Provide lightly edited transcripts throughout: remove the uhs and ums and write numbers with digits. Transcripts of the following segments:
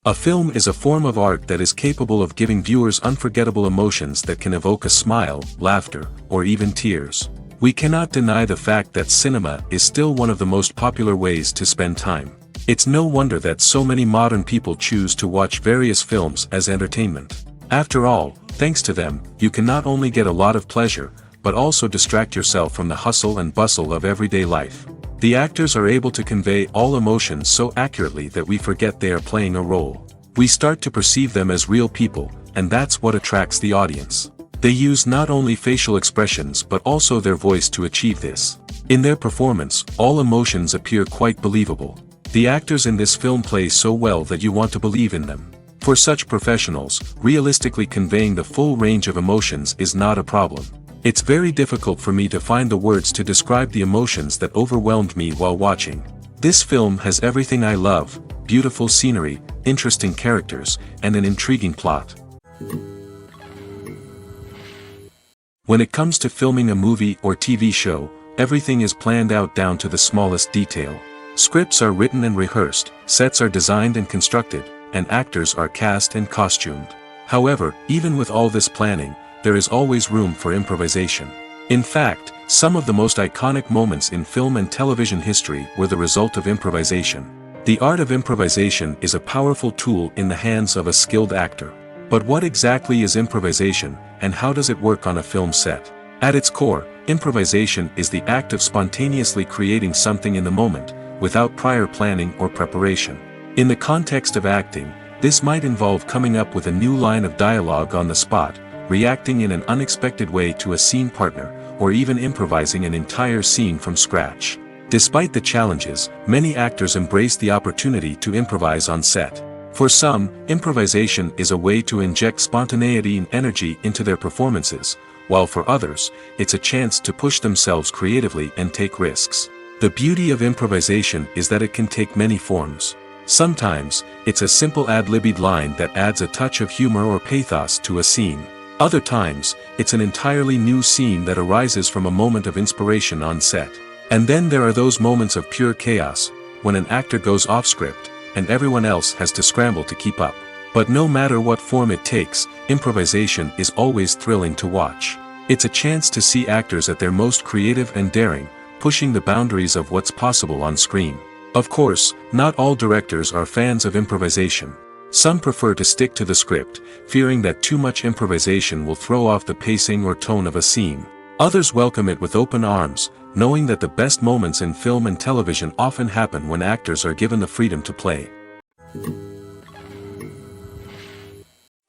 A film is a form of art that is capable of giving viewers unforgettable emotions that can evoke a smile, laughter, or even tears. We cannot deny the fact that cinema is still one of the most popular ways to spend time. It's no wonder that so many modern people choose to watch various films as entertainment. After all, thanks to them, you can not only get a lot of pleasure, but also distract yourself from the hustle and bustle of everyday life. The actors are able to convey all emotions so accurately that we forget they are playing a role. We start to perceive them as real people, and that's what attracts the audience. They use not only facial expressions but also their voice to achieve this. In their performance, all emotions appear quite believable. The actors in this film play so well that you want to believe in them. For such professionals, realistically conveying the full range of emotions is not a problem. It's very difficult for me to find the words to describe the emotions that overwhelmed me while watching. This film has everything I love: beautiful scenery, interesting characters, and an intriguing plot. When it comes to filming a movie or TV show, everything is planned out down to the smallest detail. Scripts are written and rehearsed, sets are designed and constructed, and actors are cast and costumed. However, even with all this planning, there is always room for improvisation. In fact, some of the most iconic moments in film and television history were the result of improvisation. The art of improvisation is a powerful tool in the hands of a skilled actor. But what exactly is improvisation, and how does it work on a film set? At its core, improvisation is the act of spontaneously creating something in the moment, without prior planning or preparation. In the context of acting, this might involve coming up with a new line of dialogue on the spot, reacting in an unexpected way to a scene partner, or even improvising an entire scene from scratch. Despite the challenges, many actors embrace the opportunity to improvise on set. For some, improvisation is a way to inject spontaneity and energy into their performances, while for others, it's a chance to push themselves creatively and take risks. The beauty of improvisation is that it can take many forms. Sometimes, it's a simple ad-libbed line that adds a touch of humor or pathos to a scene. Other times, it's an entirely new scene that arises from a moment of inspiration on set. And then there are those moments of pure chaos, when an actor goes off script, and everyone else has to scramble to keep up. But no matter what form it takes, improvisation is always thrilling to watch. It's a chance to see actors at their most creative and daring, pushing the boundaries of what's possible on screen. Of course, not all directors are fans of improvisation. Some prefer to stick to the script, fearing that too much improvisation will throw off the pacing or tone of a scene. Others welcome it with open arms, knowing that the best moments in film and television often happen when actors are given the freedom to play.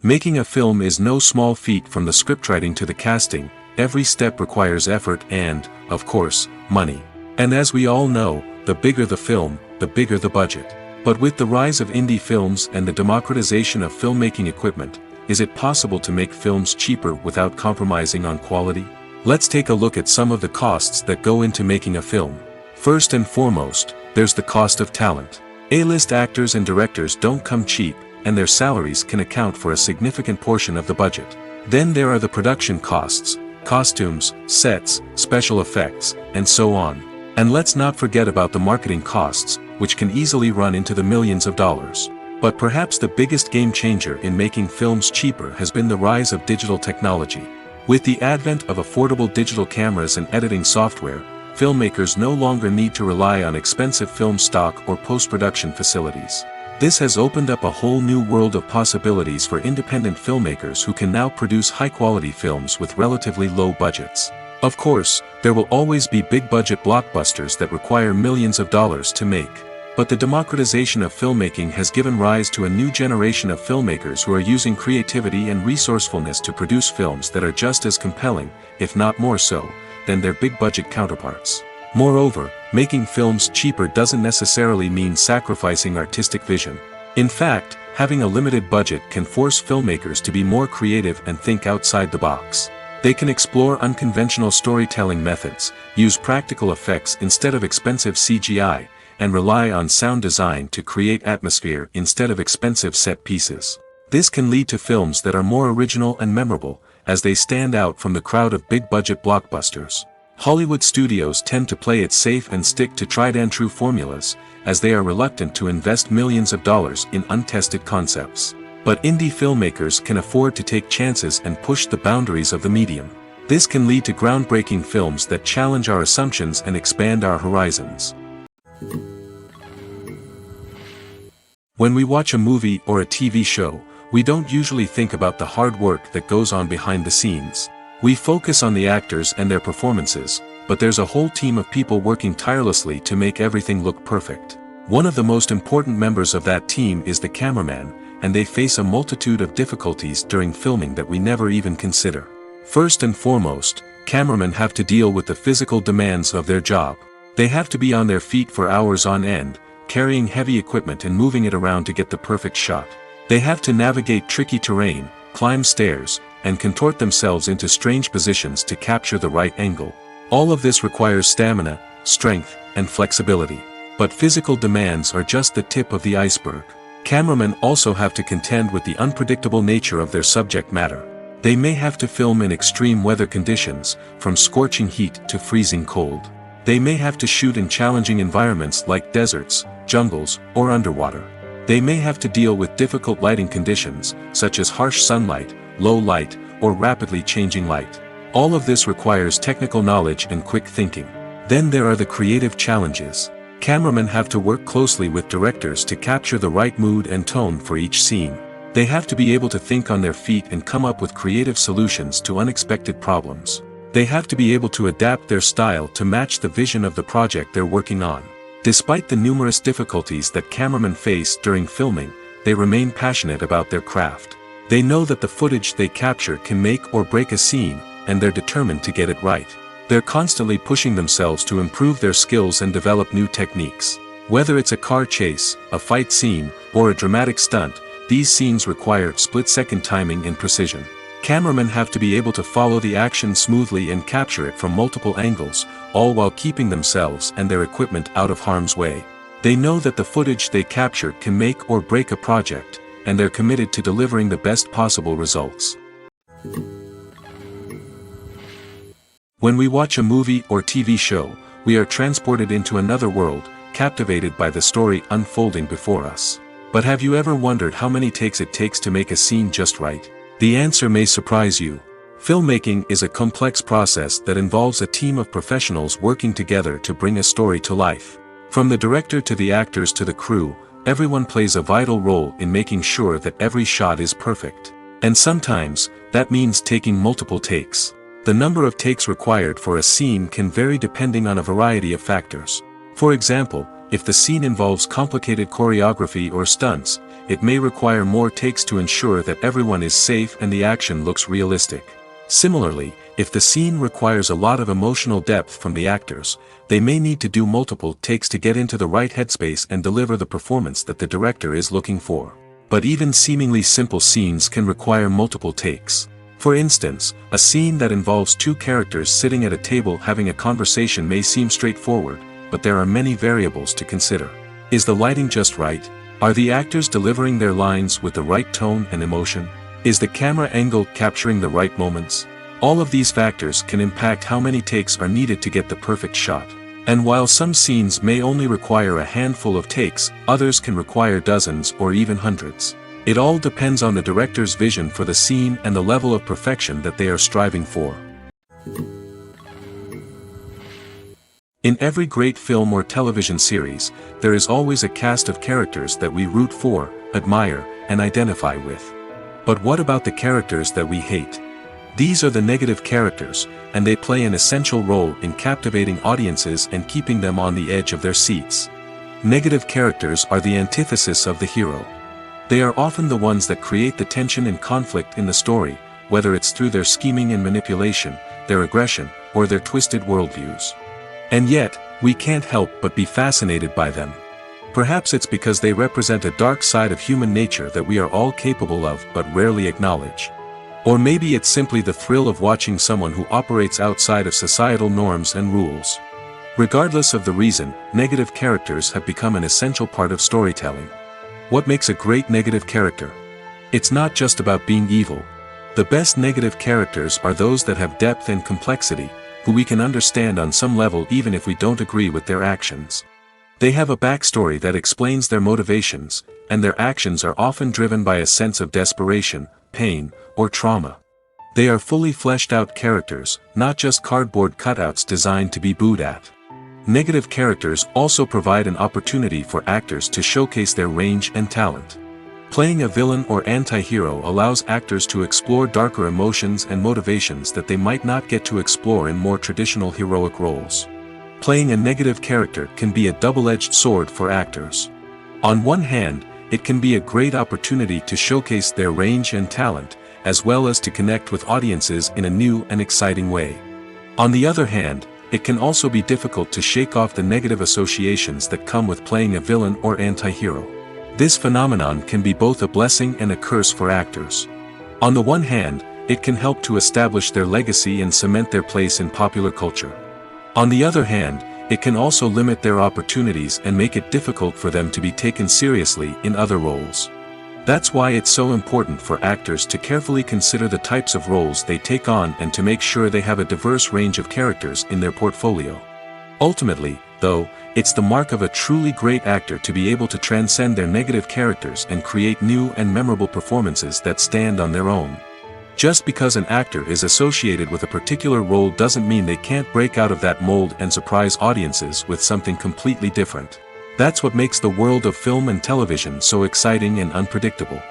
Making a film is no small feat. From the scriptwriting to the casting, every step requires effort and, of course, money. And as we all know, the bigger the film, the bigger the budget. But with the rise of indie films and the democratization of filmmaking equipment, is it possible to make films cheaper without compromising on quality? Let's take a look at some of the costs that go into making a film. First and foremost, there's the cost of talent. A-list actors and directors don't come cheap, and their salaries can account for a significant portion of the budget. Then there are the production costs, costumes, sets, special effects, and so on. And let's not forget about the marketing costs, which can easily run into the millions of dollars. But perhaps the biggest game changer in making films cheaper has been the rise of digital technology. With the advent of affordable digital cameras and editing software, filmmakers no longer need to rely on expensive film stock or post-production facilities. This has opened up a whole new world of possibilities for independent filmmakers who can now produce high-quality films with relatively low budgets. Of course, there will always be big-budget blockbusters that require millions of dollars to make. But the democratization of filmmaking has given rise to a new generation of filmmakers who are using creativity and resourcefulness to produce films that are just as compelling, if not more so, than their big-budget counterparts. Moreover, making films cheaper doesn't necessarily mean sacrificing artistic vision. In fact, having a limited budget can force filmmakers to be more creative and think outside the box. They can explore unconventional storytelling methods, use practical effects instead of expensive CGI, and rely on sound design to create atmosphere instead of expensive set pieces. This can lead to films that are more original and memorable, as they stand out from the crowd of big-budget blockbusters. Hollywood studios tend to play it safe and stick to tried-and-true formulas, as they are reluctant to invest millions of dollars in untested concepts. But indie filmmakers can afford to take chances and push the boundaries of the medium. This can lead to groundbreaking films that challenge our assumptions and expand our horizons. When we watch a movie or a TV show, we don't usually think about the hard work that goes on behind the scenes. We focus on the actors and their performances, but there's a whole team of people working tirelessly to make everything look perfect. One of the most important members of that team is the cameraman, and they face a multitude of difficulties during filming that we never even consider. First and foremost, cameramen have to deal with the physical demands of their job. They have to be on their feet for hours on end, carrying heavy equipment and moving it around to get the perfect shot. They have to navigate tricky terrain, climb stairs, and contort themselves into strange positions to capture the right angle. All of this requires stamina, strength, and flexibility. But physical demands are just the tip of the iceberg. Cameramen also have to contend with the unpredictable nature of their subject matter. They may have to film in extreme weather conditions, from scorching heat to freezing cold. They may have to shoot in challenging environments like deserts, jungles, or underwater. They may have to deal with difficult lighting conditions, such as harsh sunlight, low light, or rapidly changing light. All of this requires technical knowledge and quick thinking. Then there are the creative challenges. Cameramen have to work closely with directors to capture the right mood and tone for each scene. They have to be able to think on their feet and come up with creative solutions to unexpected problems. They have to be able to adapt their style to match the vision of the project they're working on. Despite the numerous difficulties that cameramen face during filming, they remain passionate about their craft. They know that the footage they capture can make or break a scene, and they're determined to get it right. They're constantly pushing themselves to improve their skills and develop new techniques. Whether it's a car chase, a fight scene, or a dramatic stunt, these scenes require split-second timing and precision. Cameramen have to be able to follow the action smoothly and capture it from multiple angles, all while keeping themselves and their equipment out of harm's way. They know that the footage they capture can make or break a project, and they're committed to delivering the best possible results. When we watch a movie or TV show, we are transported into another world, captivated by the story unfolding before us. But have you ever wondered how many takes it takes to make a scene just right? The answer may surprise you. Filmmaking is a complex process that involves a team of professionals working together to bring a story to life. From the director to the actors to the crew, everyone plays a vital role in making sure that every shot is perfect. And sometimes, that means taking multiple takes. The number of takes required for a scene can vary depending on a variety of factors. For example, if the scene involves complicated choreography or stunts, it may require more takes to ensure that everyone is safe and the action looks realistic. Similarly, if the scene requires a lot of emotional depth from the actors, they may need to do multiple takes to get into the right headspace and deliver the performance that the director is looking for. But even seemingly simple scenes can require multiple takes. For instance, a scene that involves two characters sitting at a table having a conversation may seem straightforward, but there are many variables to consider. Is the lighting just right? Are the actors delivering their lines with the right tone and emotion? Is the camera angle capturing the right moments? All of these factors can impact how many takes are needed to get the perfect shot. And while some scenes may only require a handful of takes, others can require dozens or even hundreds. It all depends on the director's vision for the scene and the level of perfection that they are striving for. In every great film or television series, there is always a cast of characters that we root for, admire, and identify with. But what about the characters that we hate? These are the negative characters, and they play an essential role in captivating audiences and keeping them on the edge of their seats. Negative characters are the antithesis of the hero. They are often the ones that create the tension and conflict in the story, whether it's through their scheming and manipulation, their aggression, or their twisted worldviews. And yet, we can't help but be fascinated by them. Perhaps it's because they represent a dark side of human nature that we are all capable of but rarely acknowledge. Or maybe it's simply the thrill of watching someone who operates outside of societal norms and rules. Regardless of the reason, negative characters have become an essential part of storytelling. What makes a great negative character? It's not just about being evil. The best negative characters are those that have depth and complexity, who we can understand on some level even if we don't agree with their actions. They have a backstory that explains their motivations, and their actions are often driven by a sense of desperation, pain, or trauma. They are fully fleshed out characters, not just cardboard cutouts designed to be booed at. Negative characters also provide an opportunity for actors to showcase their range and talent. Playing a villain or anti-hero allows actors to explore darker emotions and motivations that they might not get to explore in more traditional heroic roles. Playing a negative character can be a double-edged sword for actors. On one hand, it can be a great opportunity to showcase their range and talent, as well as to connect with audiences in a new and exciting way. On the other hand, it can also be difficult to shake off the negative associations that come with playing a villain or anti-hero. This phenomenon can be both a blessing and a curse for actors. On the one hand, it can help to establish their legacy and cement their place in popular culture. On the other hand, it can also limit their opportunities and make it difficult for them to be taken seriously in other roles. That's why it's so important for actors to carefully consider the types of roles they take on and to make sure they have a diverse range of characters in their portfolio. Ultimately, though, it's the mark of a truly great actor to be able to transcend their negative characters and create new and memorable performances that stand on their own. Just because an actor is associated with a particular role doesn't mean they can't break out of that mold and surprise audiences with something completely different. That's what makes the world of film and television so exciting and unpredictable.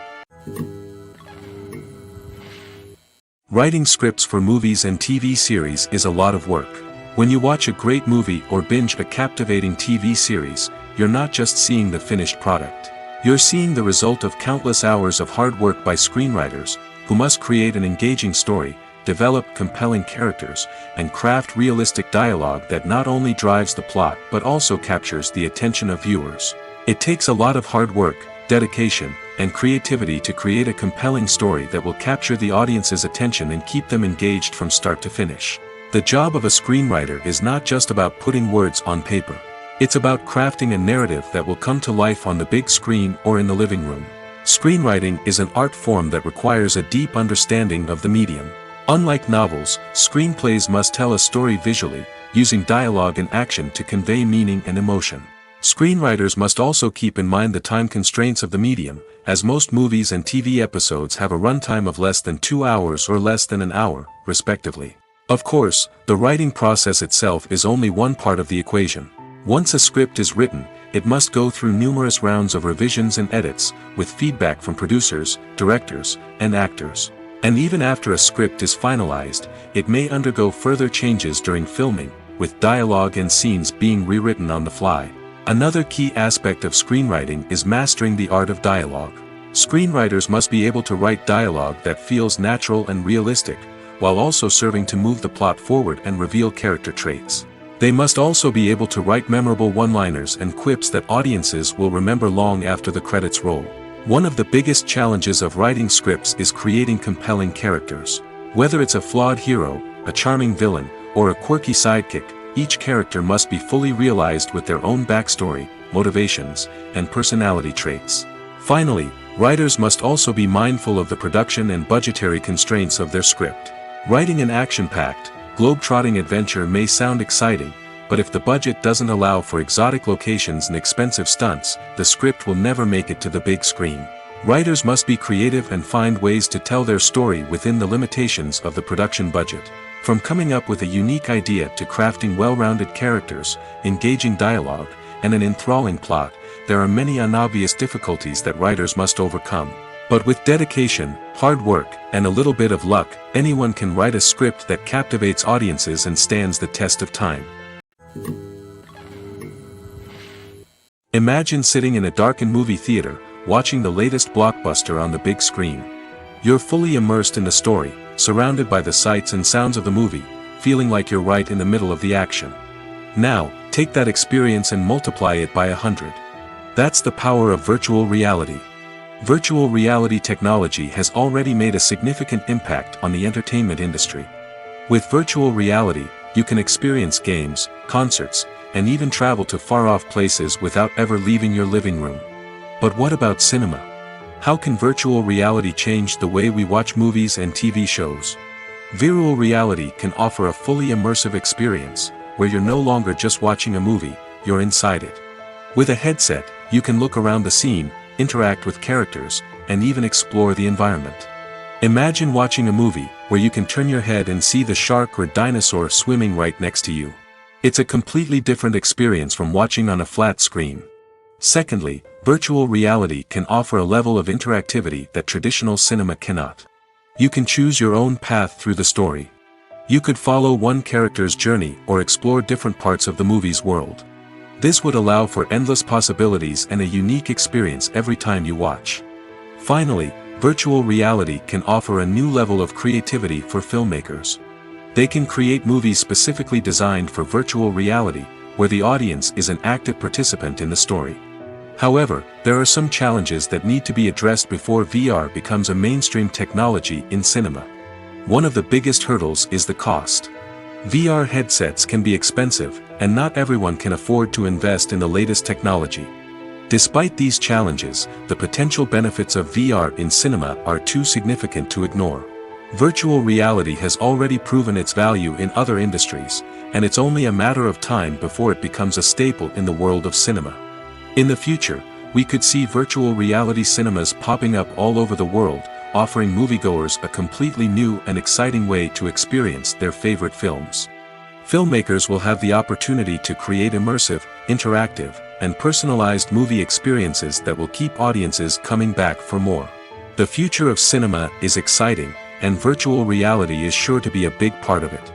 Writing scripts for movies and TV series is a lot of work. When you watch a great movie or binge a captivating TV series, you're not just seeing the finished product. You're seeing the result of countless hours of hard work by screenwriters, who must create an engaging story, develop compelling characters, and craft realistic dialogue that not only drives the plot but also captures the attention of viewers. It takes a lot of hard work, dedication, and creativity to create a compelling story that will capture the audience's attention and keep them engaged from start to finish. The job of a screenwriter is not just about putting words on paper. It's about crafting a narrative that will come to life on the big screen or in the living room. Screenwriting is an art form that requires a deep understanding of the medium. Unlike novels, screenplays must tell a story visually, using dialogue and action to convey meaning and emotion. Screenwriters must also keep in mind the time constraints of the medium, as most movies and TV episodes have a runtime of less than 2 hours or less than an hour, respectively. Of course, the writing process itself is only one part of the equation. Once a script is written, it must go through numerous rounds of revisions and edits, with feedback from producers, directors, and actors. And even after a script is finalized, it may undergo further changes during filming, with dialogue and scenes being rewritten on the fly. Another key aspect of screenwriting is mastering the art of dialogue. Screenwriters must be able to write dialogue that feels natural and realistic, while also serving to move the plot forward and reveal character traits. They must also be able to write memorable one-liners and quips that audiences will remember long after the credits roll. One of the biggest challenges of writing scripts is creating compelling characters. Whether it's a flawed hero, a charming villain, or a quirky sidekick, each character must be fully realized with their own backstory, motivations, and personality traits. Finally, writers must also be mindful of the production and budgetary constraints of their script. Writing an action-packed, globe-trotting adventure may sound exciting, but if the budget doesn't allow for exotic locations and expensive stunts, the script will never make it to the big screen. Writers must be creative and find ways to tell their story within the limitations of the production budget. From coming up with a unique idea to crafting well-rounded characters, engaging dialogue, and an enthralling plot, there are many unobvious difficulties that writers must overcome. But with dedication, hard work, and a little bit of luck, anyone can write a script that captivates audiences and stands the test of time. Imagine sitting in a darkened movie theater, watching the latest blockbuster on the big screen. You're fully immersed in the story, surrounded by the sights and sounds of the movie, feeling like you're right in the middle of the action. Now, take that experience and multiply it by 100. That's the power of virtual reality. Virtual reality technology has already made a significant impact on the entertainment industry. With virtual reality, you can experience games, concerts, and even travel to far-off places without ever leaving your living room. But what about cinema? How can virtual reality change the way we watch movies and TV shows? Virtual reality can offer a fully immersive experience, where you're no longer just watching a movie, you're inside it. With a headset, you can look around the scene, interact with characters, and even explore the environment. Imagine watching a movie, where you can turn your head and see the shark or dinosaur swimming right next to you. It's a completely different experience from watching on a flat screen. Secondly, virtual reality can offer a level of interactivity that traditional cinema cannot. You can choose your own path through the story. You could follow one character's journey or explore different parts of the movie's world. This would allow for endless possibilities and a unique experience every time you watch. Finally, virtual reality can offer a new level of creativity for filmmakers. They can create movies specifically designed for virtual reality, where the audience is an active participant in the story. However, there are some challenges that need to be addressed before VR becomes a mainstream technology in cinema. One of the biggest hurdles is the cost. VR headsets can be expensive, and not everyone can afford to invest in the latest technology. Despite these challenges, the potential benefits of VR in cinema are too significant to ignore. Virtual reality has already proven its value in other industries, and it's only a matter of time before it becomes a staple in the world of cinema. In the future, we could see virtual reality cinemas popping up all over the world, offering moviegoers a completely new and exciting way to experience their favorite films. Filmmakers will have the opportunity to create immersive, interactive, and personalized movie experiences that will keep audiences coming back for more. The future of cinema is exciting, and virtual reality is sure to be a big part of it.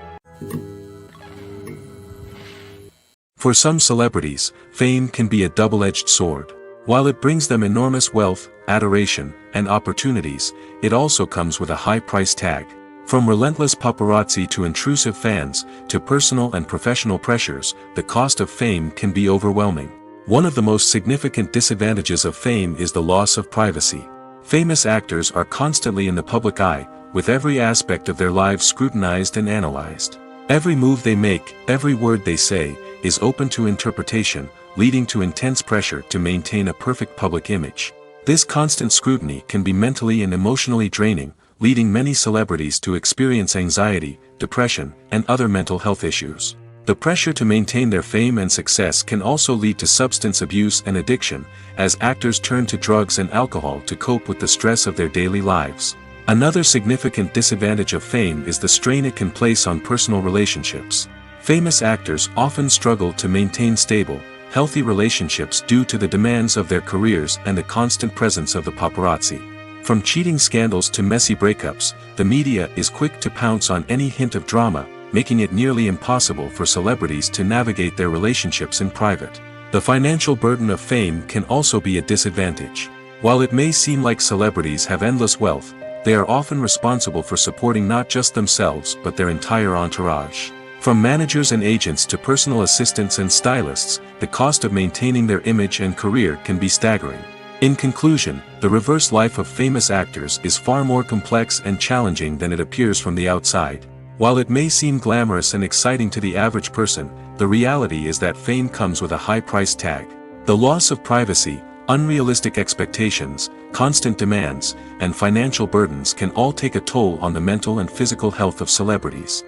For some celebrities, fame can be a double-edged sword. While it brings them enormous wealth, adoration, and opportunities, it also comes with a high price tag. From relentless paparazzi to intrusive fans, to personal and professional pressures, the cost of fame can be overwhelming. One of the most significant disadvantages of fame is the loss of privacy. Famous actors are constantly in the public eye, with every aspect of their lives scrutinized and analyzed. Every move they make, every word they say, is open to interpretation, leading to intense pressure to maintain a perfect public image. This constant scrutiny can be mentally and emotionally draining, leading many celebrities to experience anxiety, depression, and other mental health issues. The pressure to maintain their fame and success can also lead to substance abuse and addiction, as actors turn to drugs and alcohol to cope with the stress of their daily lives. Another significant disadvantage of fame is the strain it can place on personal relationships. Famous actors often struggle to maintain stable, healthy relationships due to the demands of their careers and the constant presence of the paparazzi. From cheating scandals to messy breakups, the media is quick to pounce on any hint of drama, making it nearly impossible for celebrities to navigate their relationships in private. The financial burden of fame can also be a disadvantage. While it may seem like celebrities have endless wealth, they are often responsible for supporting not just themselves but their entire entourage. From managers and agents to personal assistants and stylists, the cost of maintaining their image and career can be staggering. In conclusion, the reverse life of famous actors is far more complex and challenging than it appears from the outside. While it may seem glamorous and exciting to the average person, the reality is that fame comes with a high price tag. The loss of privacy, unrealistic expectations, constant demands, and financial burdens can all take a toll on the mental and physical health of celebrities.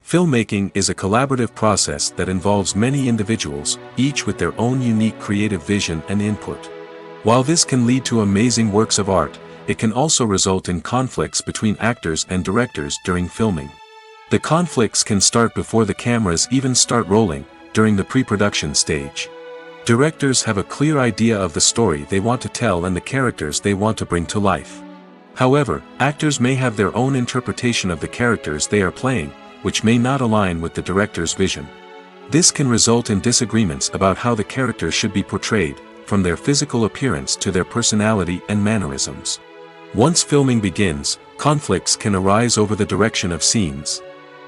Filmmaking is a collaborative process that involves many individuals, each with their own unique creative vision and input. While this can lead to amazing works of art, it can also result in conflicts between actors and directors during filming. The conflicts can start before the cameras even start rolling, during the pre-production stage. Directors have a clear idea of the story they want to tell and the characters they want to bring to life. However, actors may have their own interpretation of the characters they are playing, which may not align with the director's vision. This can result in disagreements about how the characters should be portrayed, from their physical appearance to their personality and mannerisms. Once filming begins, conflicts can arise over the direction of scenes.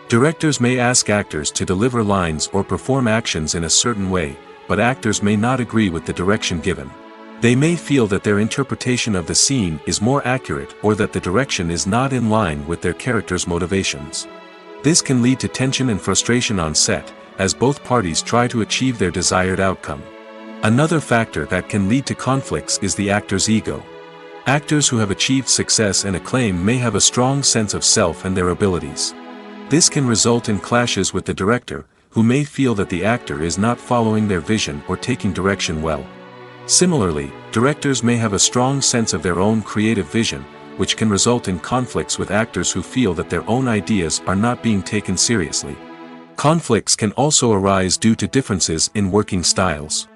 Directors may ask actors to deliver lines or perform actions in a certain way, but actors may not agree with the direction given. They may feel that their interpretation of the scene is more accurate or that the direction is not in line with their character's motivations. This can lead to tension and frustration on set, as both parties try to achieve their desired outcome. Another factor that can lead to conflicts is the actor's ego. Actors who have achieved success and acclaim may have a strong sense of self and their abilities. This can result in clashes with the director, who may feel that the actor is not following their vision or taking direction well. Similarly, directors may have a strong sense of their own creative vision, which can result in conflicts with actors who feel that their own ideas are not being taken seriously. Conflicts can also arise due to differences in working styles.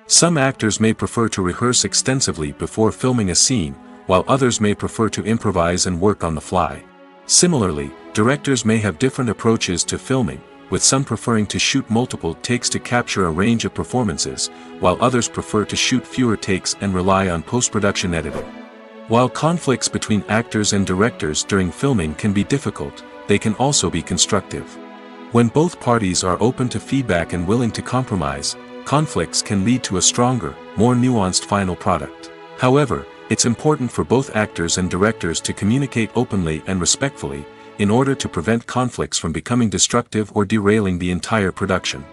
Some actors may prefer to rehearse extensively before filming a scene, while others may prefer to improvise and work on the fly. Similarly, directors may have different approaches to filming, with some preferring to shoot multiple takes to capture a range of performances, while others prefer to shoot fewer takes and rely on post-production editing. While conflicts between actors and directors during filming can be difficult, they can also be constructive. When both parties are open to feedback and willing to compromise, conflicts can lead to a stronger, more nuanced final product. However, it's important for both actors and directors to communicate openly and respectfully, in order to prevent conflicts from becoming destructive or derailing the entire production.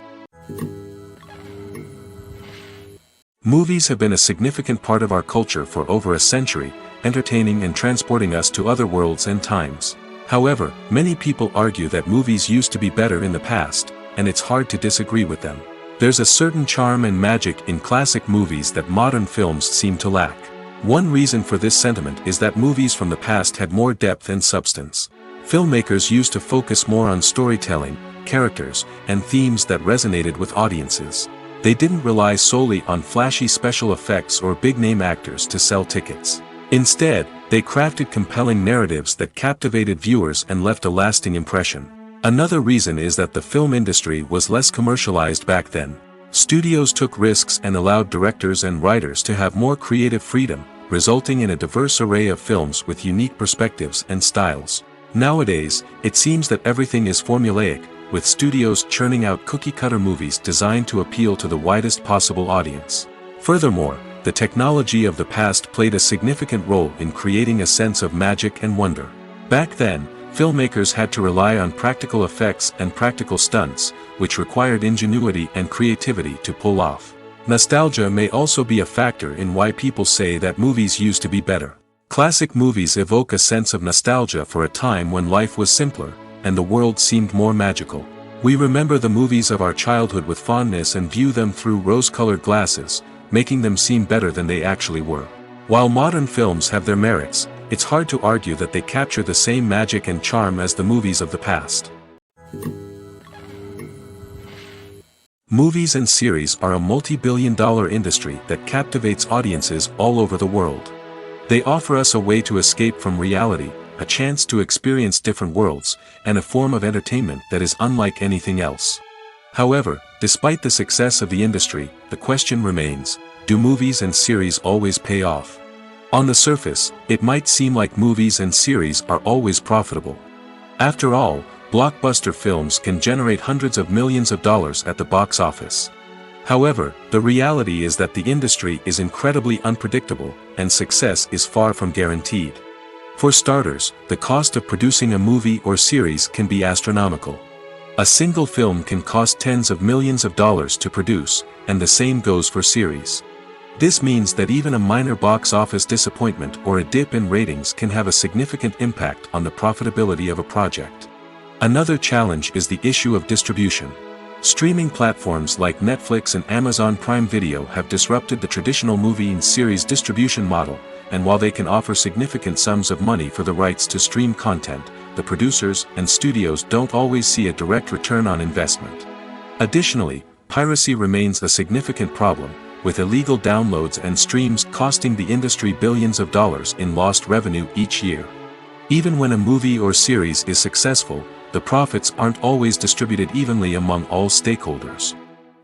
Movies have been a significant part of our culture for over a century, entertaining and transporting us to other worlds and times. However, many people argue that movies used to be better in the past, and it's hard to disagree with them. There's a certain charm and magic in classic movies that modern films seem to lack. One reason for this sentiment is that movies from the past had more depth and substance. Filmmakers used to focus more on storytelling, characters, and themes that resonated with audiences. They didn't rely solely on flashy special effects or big-name actors to sell tickets. Instead, they crafted compelling narratives that captivated viewers and left a lasting impression. Another reason is that the film industry was less commercialized back then. Studios took risks and allowed directors and writers to have more creative freedom, resulting in a diverse array of films with unique perspectives and styles. Nowadays, it seems that everything is formulaic, with studios churning out cookie-cutter movies designed to appeal to the widest possible audience. Furthermore, the technology of the past played a significant role in creating a sense of magic and wonder. Back then, filmmakers had to rely on practical effects and practical stunts, which required ingenuity and creativity to pull off. Nostalgia may also be a factor in why people say that movies used to be better. Classic movies evoke a sense of nostalgia for a time when life was simpler, and the world seemed more magical. We remember the movies of our childhood with fondness and view them through rose-colored glasses, making them seem better than they actually were. While modern films have their merits, it's hard to argue that they capture the same magic and charm as the movies of the past. Movies and series are a multi-billion-dollar industry that captivates audiences all over the world. They offer us a way to escape from reality, a chance to experience different worlds, and a form of entertainment that is unlike anything else. However, despite the success of the industry, the question remains, do movies and series always pay off? On the surface, it might seem like movies and series are always profitable. After all, blockbuster films can generate hundreds of millions of dollars at the box office. However, the reality is that the industry is incredibly unpredictable, and success is far from guaranteed. For starters, the cost of producing a movie or series can be astronomical. A single film can cost tens of millions of dollars to produce, and the same goes for series. This means that even a minor box office disappointment or a dip in ratings can have a significant impact on the profitability of a project. Another challenge is the issue of distribution. Streaming platforms like Netflix and Amazon Prime Video have disrupted the traditional movie and series distribution model, and while they can offer significant sums of money for the rights to stream content, the producers and studios don't always see a direct return on investment. Additionally, piracy remains a significant problem, with illegal downloads and streams costing the industry billions of dollars in lost revenue each year. Even when a movie or series is successful, the profits aren't always distributed evenly among all stakeholders.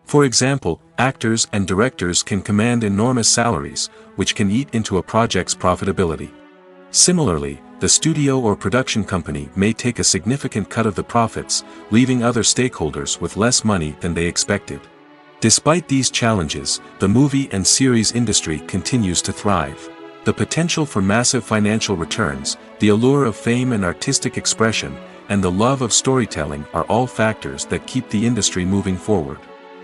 For example, actors and directors can command enormous salaries, which can eat into a project's profitability. Similarly, the studio or production company may take a significant cut of the profits, leaving other stakeholders with less money than they expected. Despite these challenges, the movie and series industry continues to thrive. The potential for massive financial returns, the allure of fame and artistic expression, and the love of storytelling are all factors that keep the industry moving forward.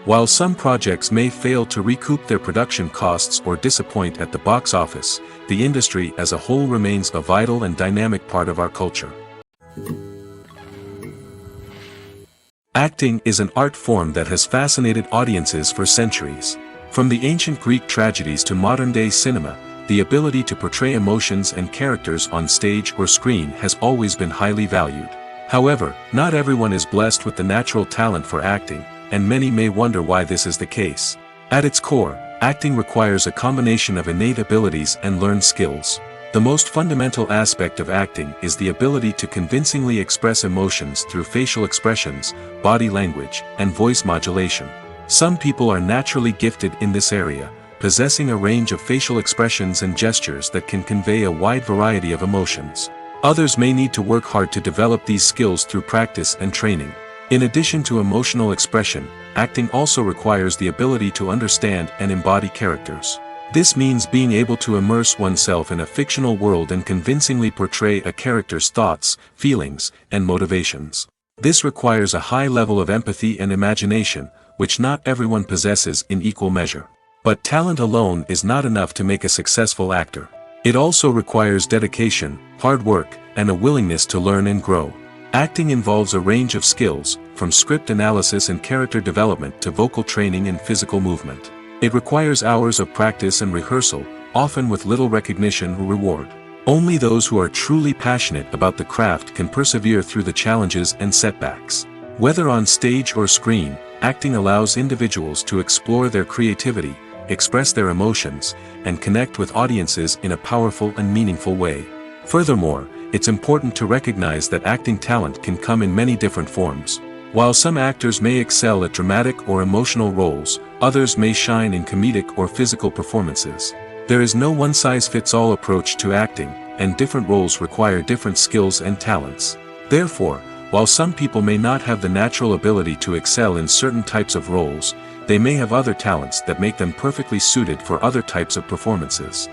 While some projects may fail to recoup their production costs or disappoint at the box office, the industry as a whole remains a vital and dynamic part of our culture. Acting is an art form that has fascinated audiences for centuries. From the ancient Greek tragedies to modern-day cinema, the ability to portray emotions and characters on stage or screen has always been highly valued. However, not everyone is blessed with the natural talent for acting, and many may wonder why this is the case. At its core, acting requires a combination of innate abilities and learned skills. The most fundamental aspect of acting is the ability to convincingly express emotions through facial expressions, body language, and voice modulation. Some people are naturally gifted in this area, possessing a range of facial expressions and gestures that can convey a wide variety of emotions. Others may need to work hard to develop these skills through practice and training. In addition to emotional expression, acting also requires the ability to understand and embody characters. This means being able to immerse oneself in a fictional world and convincingly portray a character's thoughts, feelings, and motivations. This requires a high level of empathy and imagination, which not everyone possesses in equal measure. But talent alone is not enough to make a successful actor. It also requires dedication, hard work, and a willingness to learn and grow. Acting involves a range of skills, from script analysis and character development to vocal training and physical movement. It requires hours of practice and rehearsal, often with little recognition or reward. Only those who are truly passionate about the craft can persevere through the challenges and setbacks. Whether on stage or screen, acting allows individuals to explore their creativity, express their emotions, and connect with audiences in a powerful and meaningful way. Furthermore, it's important to recognize that acting talent can come in many different forms. While some actors may excel at dramatic or emotional roles, others may shine in comedic or physical performances. There is no one-size-fits-all approach to acting, and different roles require different skills and talents. Therefore, while some people may not have the natural ability to excel in certain types of roles, they may have other talents that make them perfectly suited for other types of performances.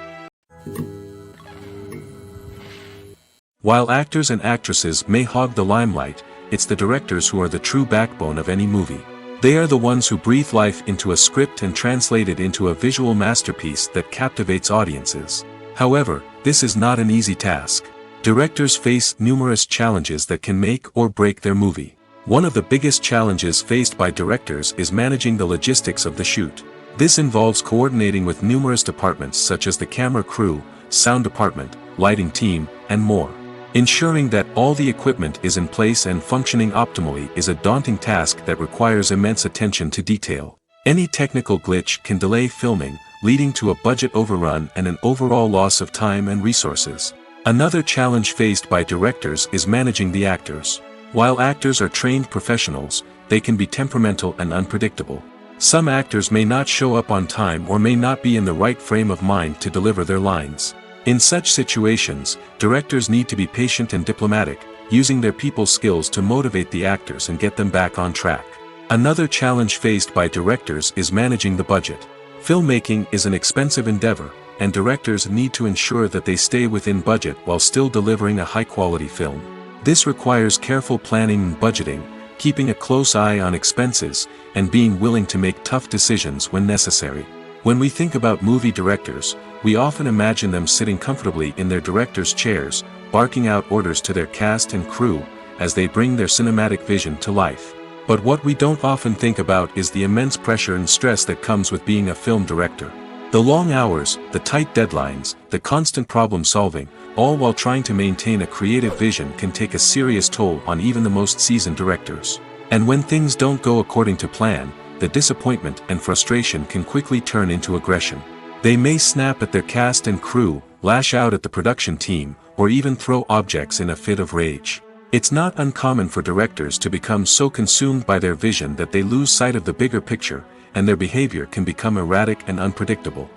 While actors and actresses may hog the limelight, it's the directors who are the true backbone of any movie. They are the ones who breathe life into a script and translate it into a visual masterpiece that captivates audiences. However, this is not an easy task. Directors face numerous challenges that can make or break their movie. One of the biggest challenges faced by directors is managing the logistics of the shoot. This involves coordinating with numerous departments such as the camera crew, sound department, lighting team, and more. Ensuring that all the equipment is in place and functioning optimally is a daunting task that requires immense attention to detail. Any technical glitch can delay filming, leading to a budget overrun and an overall loss of time and resources. Another challenge faced by directors is managing the actors. While actors are trained professionals, they can be temperamental and unpredictable. Some actors may not show up on time or may not be in the right frame of mind to deliver their lines. In such situations, directors need to be patient and diplomatic, using their people skills to motivate the actors and get them back on track. Another challenge faced by directors is managing the budget. Filmmaking is an expensive endeavor, and directors need to ensure that they stay within budget while still delivering a high-quality film. This requires careful planning and budgeting, keeping a close eye on expenses, and being willing to make tough decisions when necessary. When we think about movie directors, we often imagine them sitting comfortably in their director's chairs, barking out orders to their cast and crew, as they bring their cinematic vision to life. But what we don't often think about is the immense pressure and stress that comes with being a film director. The long hours, the tight deadlines, the constant problem solving, all while trying to maintain a creative vision can take a serious toll on even the most seasoned directors. And when things don't go according to plan, the disappointment and frustration can quickly turn into aggression. They may snap at their cast and crew, lash out at the production team, or even throw objects in a fit of rage. It's not uncommon for directors to become so consumed by their vision that they lose sight of the bigger picture, and their behavior can become erratic and unpredictable.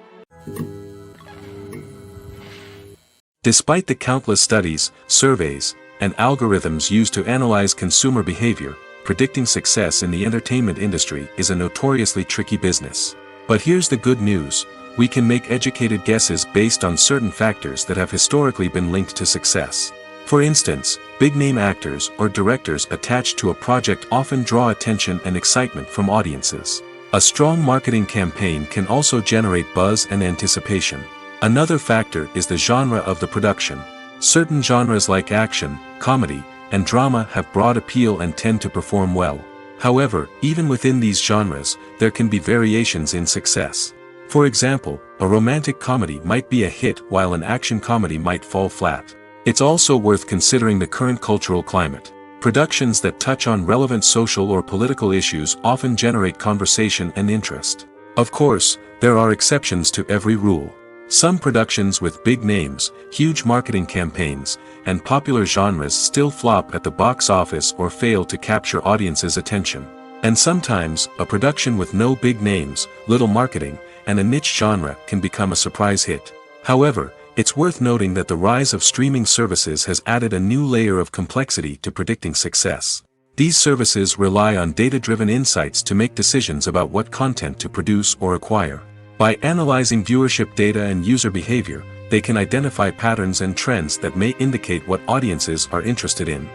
Despite the countless studies, surveys, and algorithms used to analyze consumer behavior, predicting success in the entertainment industry is a notoriously tricky business. But here's the good news: we can make educated guesses based on certain factors that have historically been linked to success. For instance, big-name actors or directors attached to a project often draw attention and excitement from audiences. A strong marketing campaign can also generate buzz and anticipation. Another factor is the genre of the production. Certain genres like action, comedy, and drama have broad appeal and tend to perform well. However, even within these genres, there can be variations in success. For example, a romantic comedy might be a hit while an action comedy might fall flat. It's also worth considering the current cultural climate. Productions that touch on relevant social or political issues often generate conversation and interest. Of course, there are exceptions to every rule. Some productions with big names, huge marketing campaigns, and popular genres still flop at the box office or fail to capture audiences' attention. And sometimes, a production with no big names, little marketing, and a niche genre can become a surprise hit. However, it's worth noting that the rise of streaming services has added a new layer of complexity to predicting success. These services rely on data-driven insights to make decisions about what content to produce or acquire. By analyzing viewership data and user behavior, they can identify patterns and trends that may indicate what audiences are interested in.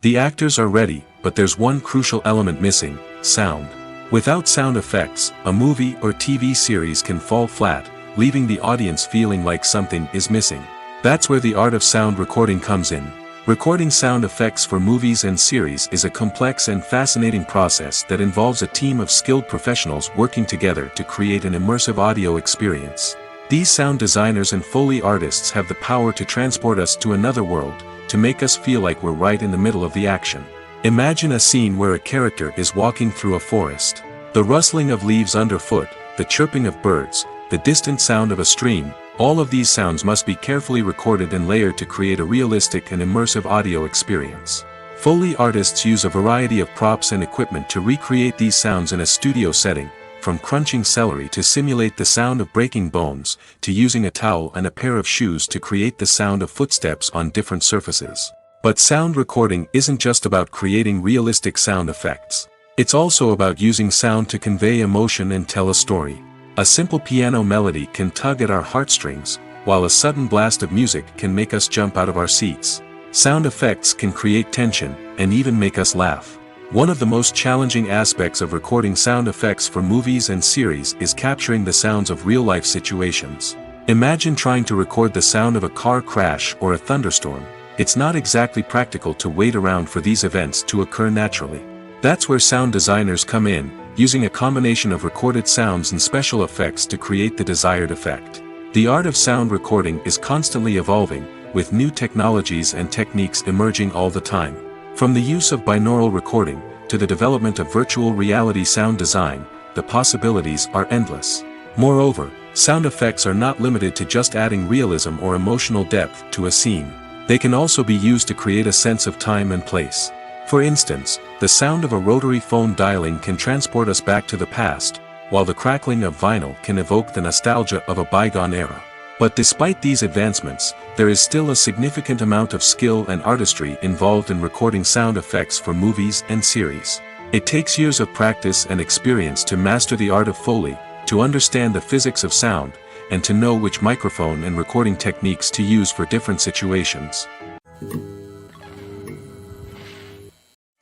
The actors are ready, but there's one crucial element missing: sound. Without sound effects, a movie or TV series can fall flat, leaving the audience feeling like something is missing. That's where the art of sound recording comes in. Recording sound effects for movies and series is a complex and fascinating process that involves a team of skilled professionals working together to create an immersive audio experience. These sound designers and Foley artists have the power to transport us to another world, to make us feel like we're right in the middle of the action. Imagine a scene where a character is walking through a forest. The rustling of leaves underfoot, the chirping of birds, the distant sound of a stream, all of these sounds must be carefully recorded and layered to create a realistic and immersive audio experience. Foley artists use a variety of props and equipment to recreate these sounds in a studio setting, from crunching celery to simulate the sound of breaking bones, to using a towel and a pair of shoes to create the sound of footsteps on different surfaces. But sound recording isn't just about creating realistic sound effects. It's also about using sound to convey emotion and tell a story. A simple piano melody can tug at our heartstrings, while a sudden blast of music can make us jump out of our seats. Sound effects can create tension, and even make us laugh. One of the most challenging aspects of recording sound effects for movies and series is capturing the sounds of real-life situations. Imagine trying to record the sound of a car crash or a thunderstorm. It's not exactly practical to wait around for these events to occur naturally. That's where sound designers come in, using a combination of recorded sounds and special effects to create the desired effect. The art of sound recording is constantly evolving, with new technologies and techniques emerging all the time. From the use of binaural recording, to the development of virtual reality sound design, the possibilities are endless. Moreover, sound effects are not limited to just adding realism or emotional depth to a scene. They can also be used to create a sense of time and place. For instance, the sound of a rotary phone dialing can transport us back to the past, while the crackling of vinyl can evoke the nostalgia of a bygone era. But despite these advancements, there is still a significant amount of skill and artistry involved in recording sound effects for movies and series. It takes years of practice and experience to master the art of Foley, to understand the physics of sound, and to know which microphone and recording techniques to use for different situations.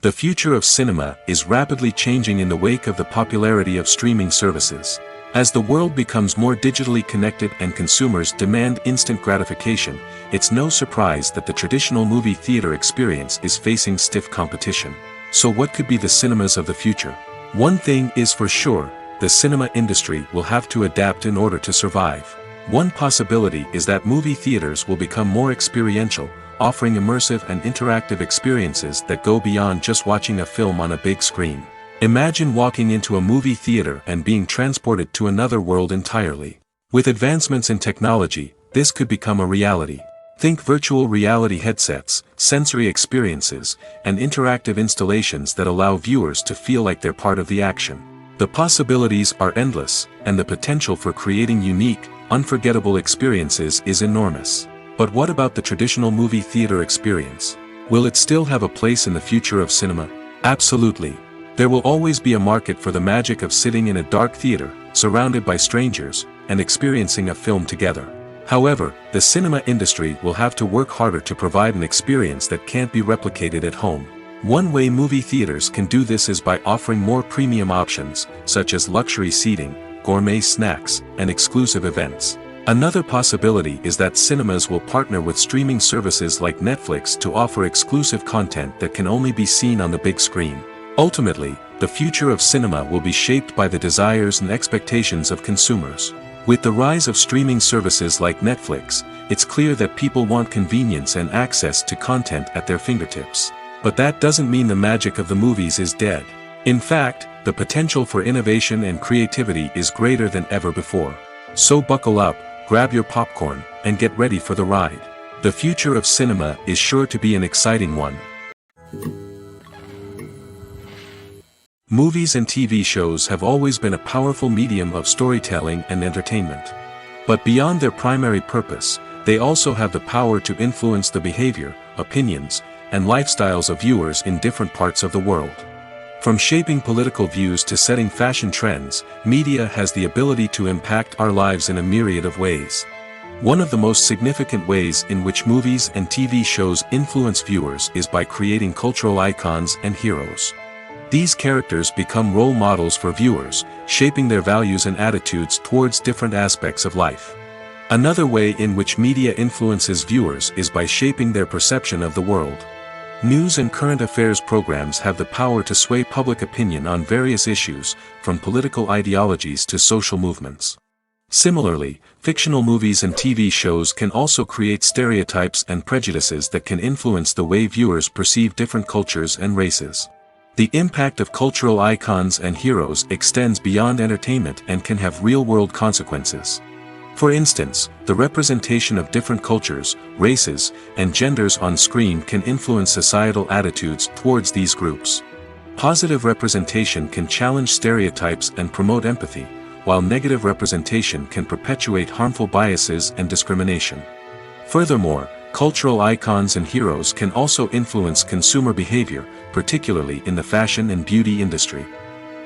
The future of cinema is rapidly changing in the wake of the popularity of streaming services. As the world becomes more digitally connected and consumers demand instant gratification, it's no surprise that the traditional movie theater experience is facing stiff competition. So what could be the cinemas of the future? One thing is for sure, the cinema industry will have to adapt in order to survive. One possibility is that movie theaters will become more experiential, offering immersive and interactive experiences that go beyond just watching a film on a big screen. Imagine walking into a movie theater and being transported to another world entirely. With advancements in technology, this could become a reality. Think virtual reality headsets, sensory experiences, and interactive installations that allow viewers to feel like they're part of the action. The possibilities are endless, and the potential for creating unique, unforgettable experiences is enormous. But what about the traditional movie theater experience? Will it still have a place in the future of cinema? Absolutely. There will always be a market for the magic of sitting in a dark theater, surrounded by strangers, and experiencing a film together. However, the cinema industry will have to work harder to provide an experience that can't be replicated at home. One way movie theaters can do this is by offering more premium options, such as luxury seating, gourmet snacks, and exclusive events. Another possibility is that cinemas will partner with streaming services like Netflix to offer exclusive content that can only be seen on the big screen. Ultimately, the future of cinema will be shaped by the desires and expectations of consumers. With the rise of streaming services like Netflix, it's clear that people want convenience and access to content at their fingertips. But that doesn't mean the magic of the movies is dead. In fact, the potential for innovation and creativity is greater than ever before. So buckle up, grab your popcorn, and get ready for the ride. The future of cinema is sure to be an exciting one. Movies and TV shows have always been a powerful medium of storytelling and entertainment. But beyond their primary purpose, they also have the power to influence the behavior, opinions, and lifestyles of viewers in different parts of the world. From shaping political views to setting fashion trends, media has the ability to impact our lives in a myriad of ways. One of the most significant ways in which movies and TV shows influence viewers is by creating cultural icons and heroes. These characters become role models for viewers, shaping their values and attitudes towards different aspects of life. Another way in which media influences viewers is by shaping their perception of the world. News and current affairs programs have the power to sway public opinion on various issues, from political ideologies to social movements. Similarly, fictional movies and TV shows can also create stereotypes and prejudices that can influence the way viewers perceive different cultures and races. The impact of cultural icons and heroes extends beyond entertainment and can have real-world consequences. For instance, the representation of different cultures, races, and genders on screen can influence societal attitudes towards these groups. Positive representation can challenge stereotypes and promote empathy, while negative representation can perpetuate harmful biases and discrimination. Furthermore, cultural icons and heroes can also influence consumer behavior, particularly in the fashion and beauty industry.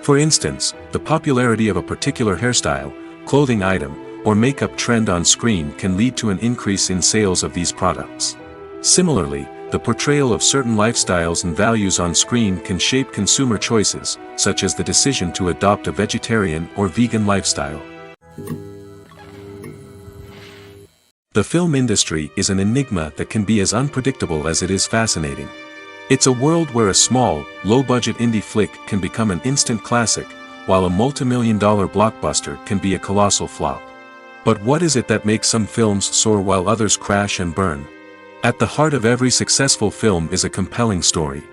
For instance, the popularity of a particular hairstyle, clothing item, or makeup trend on screen can lead to an increase in sales of these products. Similarly, the portrayal of certain lifestyles and values on screen can shape consumer choices, such as the decision to adopt a vegetarian or vegan lifestyle. The film industry is an enigma that can be as unpredictable as it is fascinating. It's a world where a small, low-budget indie flick can become an instant classic, while a multi-million-dollar blockbuster can be a colossal flop. But what is it that makes some films soar while others crash and burn? At the heart of every successful film is a compelling story.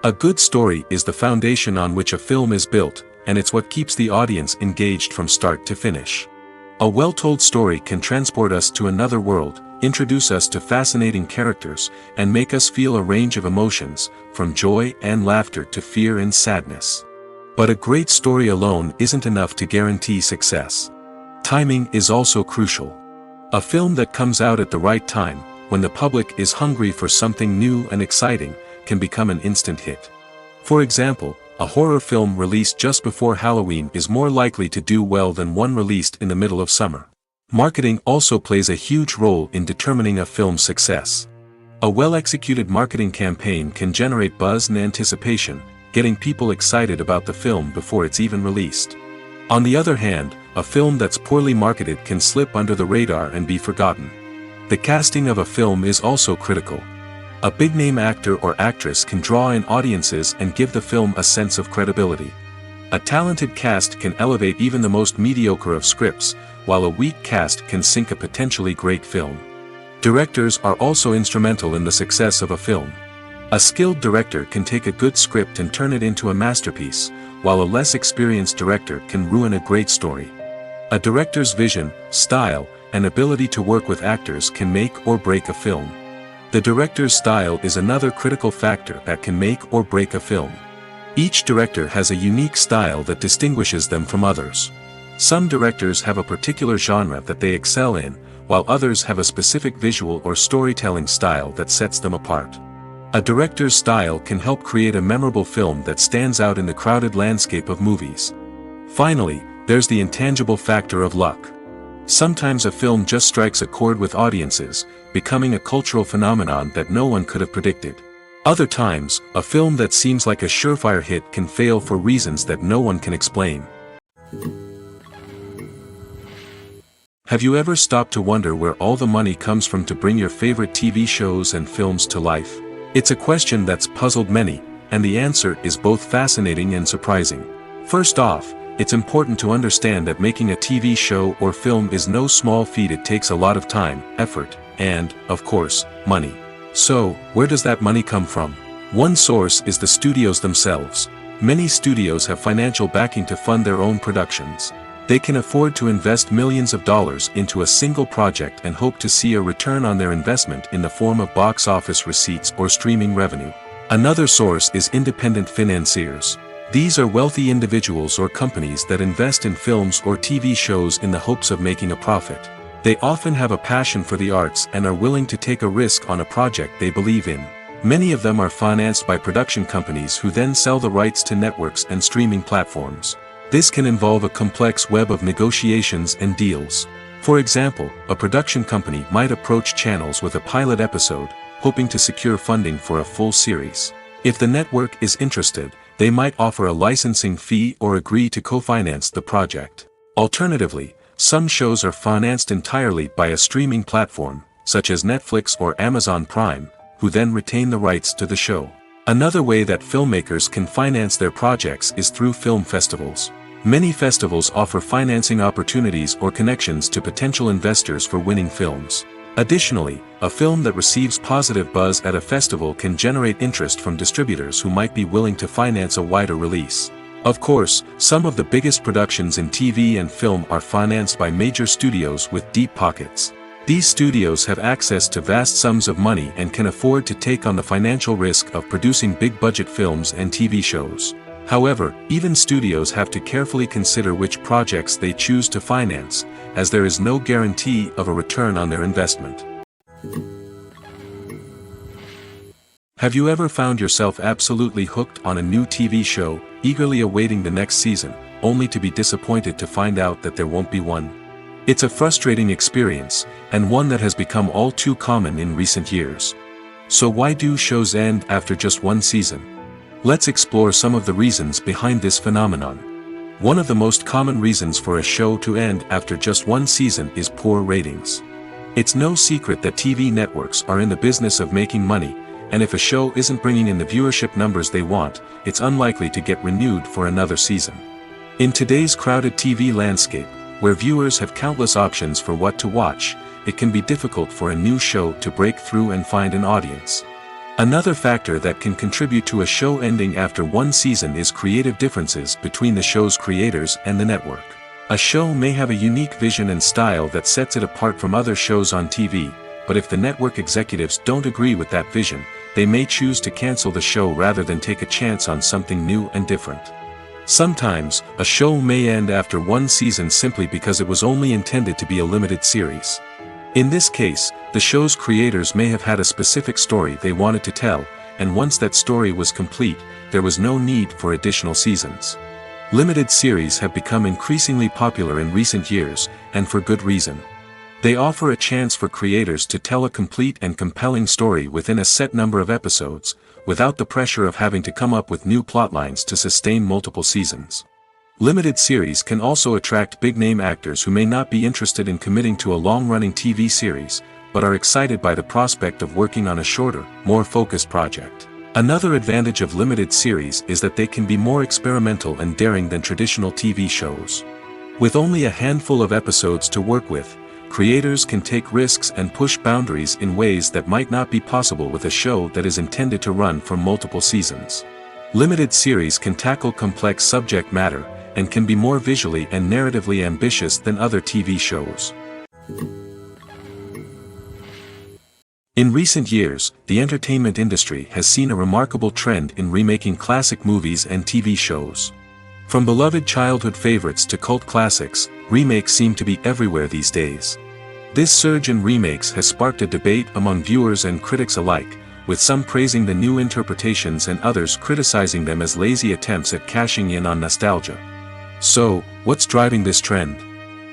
A good story is the foundation on which a film is built, and it's what keeps the audience engaged from start to finish. A well-told story can transport us to another world, introduce us to fascinating characters, and make us feel a range of emotions, from joy and laughter to fear and sadness. But a great story alone isn't enough to guarantee success. Timing is also crucial. A film that comes out at the right time, when the public is hungry for something new and exciting, can become an instant hit. For example, a horror film released just before Halloween is more likely to do well than one released in the middle of summer. Marketing also plays a huge role in determining a film's success. A well-executed marketing campaign can generate buzz and anticipation, getting people excited about the film before it's even released. On the other hand, a film that's poorly marketed can slip under the radar and be forgotten. The casting of a film is also critical. A big-name actor or actress can draw in audiences and give the film a sense of credibility. A talented cast can elevate even the most mediocre of scripts, while a weak cast can sink a potentially great film. Directors are also instrumental in the success of a film. A skilled director can take a good script and turn it into a masterpiece, while a less experienced director can ruin a great story. A director's vision, style, and ability to work with actors can make or break a film. The director's style is another critical factor that can make or break a film. Each director has a unique style that distinguishes them from others. Some directors have a particular genre that they excel in, while others have a specific visual or storytelling style that sets them apart. A director's style can help create a memorable film that stands out in the crowded landscape of movies. Finally, there's the intangible factor of luck. Sometimes a film just strikes a chord with audiences, becoming a cultural phenomenon that no one could have predicted. Other times, a film that seems like a surefire hit can fail for reasons that no one can explain. Have you ever stopped to wonder where all the money comes from to bring your favorite TV shows and films to life? It's a question that's puzzled many, and the answer is both fascinating and surprising. First off, it's important to understand that making a TV show or film is no small feat. It takes a lot of time, effort, and, of course, money. So, where does that money come from? One source is the studios themselves. Many studios have financial backing to fund their own productions. They can afford to invest millions of dollars into a single project and hope to see a return on their investment in the form of box office receipts or streaming revenue. Another source is independent financiers. These are wealthy individuals or companies that invest in films or TV shows in the hopes of making a profit. They often have a passion for the arts and are willing to take a risk on a project they believe in. Many of them are financed by production companies who then sell the rights to networks and streaming platforms. This can involve a complex web of negotiations and deals. For example, a production company might approach channels with a pilot episode, hoping to secure funding for a full series. If the network is interested, they might offer a licensing fee or agree to co-finance the project. Alternatively, some shows are financed entirely by a streaming platform, such as Netflix or Amazon Prime, who then retain the rights to the show. Another way that filmmakers can finance their projects is through film festivals. Many festivals offer financing opportunities or connections to potential investors for winning films. Additionally, a film that receives positive buzz at a festival can generate interest from distributors who might be willing to finance a wider release. Of course, some of the biggest productions in TV and film are financed by major studios with deep pockets. These studios have access to vast sums of money and can afford to take on the financial risk of producing big-budget films and TV shows. However, even studios have to carefully consider which projects they choose to finance, as there is no guarantee of a return on their investment. Have you ever found yourself absolutely hooked on a new TV show, eagerly awaiting the next season, only to be disappointed to find out that there won't be one? It's a frustrating experience, and one that has become all too common in recent years. So why do shows end after just one season? Let's explore some of the reasons behind this phenomenon. One of the most common reasons for a show to end after just one season is poor ratings. It's no secret that TV networks are in the business of making money, and if a show isn't bringing in the viewership numbers they want, it's unlikely to get renewed for another season. In today's crowded TV landscape, where viewers have countless options for what to watch, it can be difficult for a new show to break through and find an audience. Another factor that can contribute to a show ending after one season is creative differences between the show's creators and the network. A show may have a unique vision and style that sets it apart from other shows on TV, but if the network executives don't agree with that vision, they may choose to cancel the show rather than take a chance on something new and different. Sometimes, a show may end after one season simply because it was only intended to be a limited series. In this case, the show's creators may have had a specific story they wanted to tell, and once that story was complete, there was no need for additional seasons. Limited series have become increasingly popular in recent years, and for good reason. They offer a chance for creators to tell a complete and compelling story within a set number of episodes, without the pressure of having to come up with new plotlines to sustain multiple seasons. Limited series can also attract big-name actors who may not be interested in committing to a long-running TV series, but are excited by the prospect of working on a shorter, more focused project. Another advantage of limited series is that they can be more experimental and daring than traditional TV shows. With only a handful of episodes to work with, creators can take risks and push boundaries in ways that might not be possible with a show that is intended to run for multiple seasons. Limited series can tackle complex subject matter, and can be more visually and narratively ambitious than other TV shows. In recent years, the entertainment industry has seen a remarkable trend in remaking classic movies and TV shows. From beloved childhood favorites to cult classics, remakes seem to be everywhere these days. This surge in remakes has sparked a debate among viewers and critics alike, with some praising the new interpretations and others criticizing them as lazy attempts at cashing in on nostalgia. So, what's driving this trend?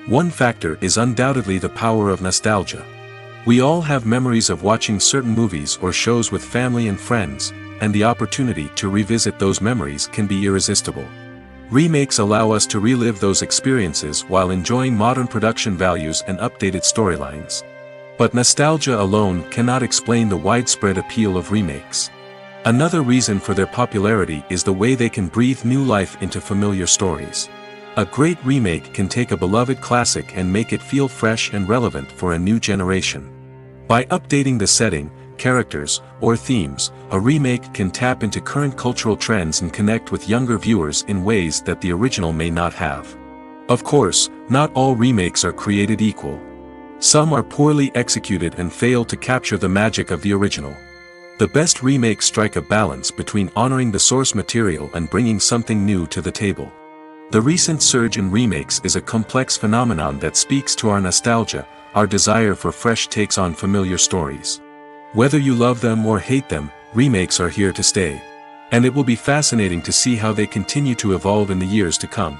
One factor is undoubtedly the power of nostalgia. We all have memories of watching certain movies or shows with family and friends, and the opportunity to revisit those memories can be irresistible. Remakes allow us to relive those experiences while enjoying modern production values and updated storylines. But nostalgia alone cannot explain the widespread appeal of remakes. Another reason for their popularity is the way they can breathe new life into familiar stories. A great remake can take a beloved classic and make it feel fresh and relevant for a new generation. By updating the setting, characters, or themes, a remake can tap into current cultural trends and connect with younger viewers in ways that the original may not have. Of course, not all remakes are created equal. Some are poorly executed and fail to capture the magic of the original. The best remakes strike a balance between honoring the source material and bringing something new to the table. The recent surge in remakes is a complex phenomenon that speaks to our nostalgia, our desire for fresh takes on familiar stories. Whether you love them or hate them, remakes are here to stay. And it will be fascinating to see how they continue to evolve in the years to come.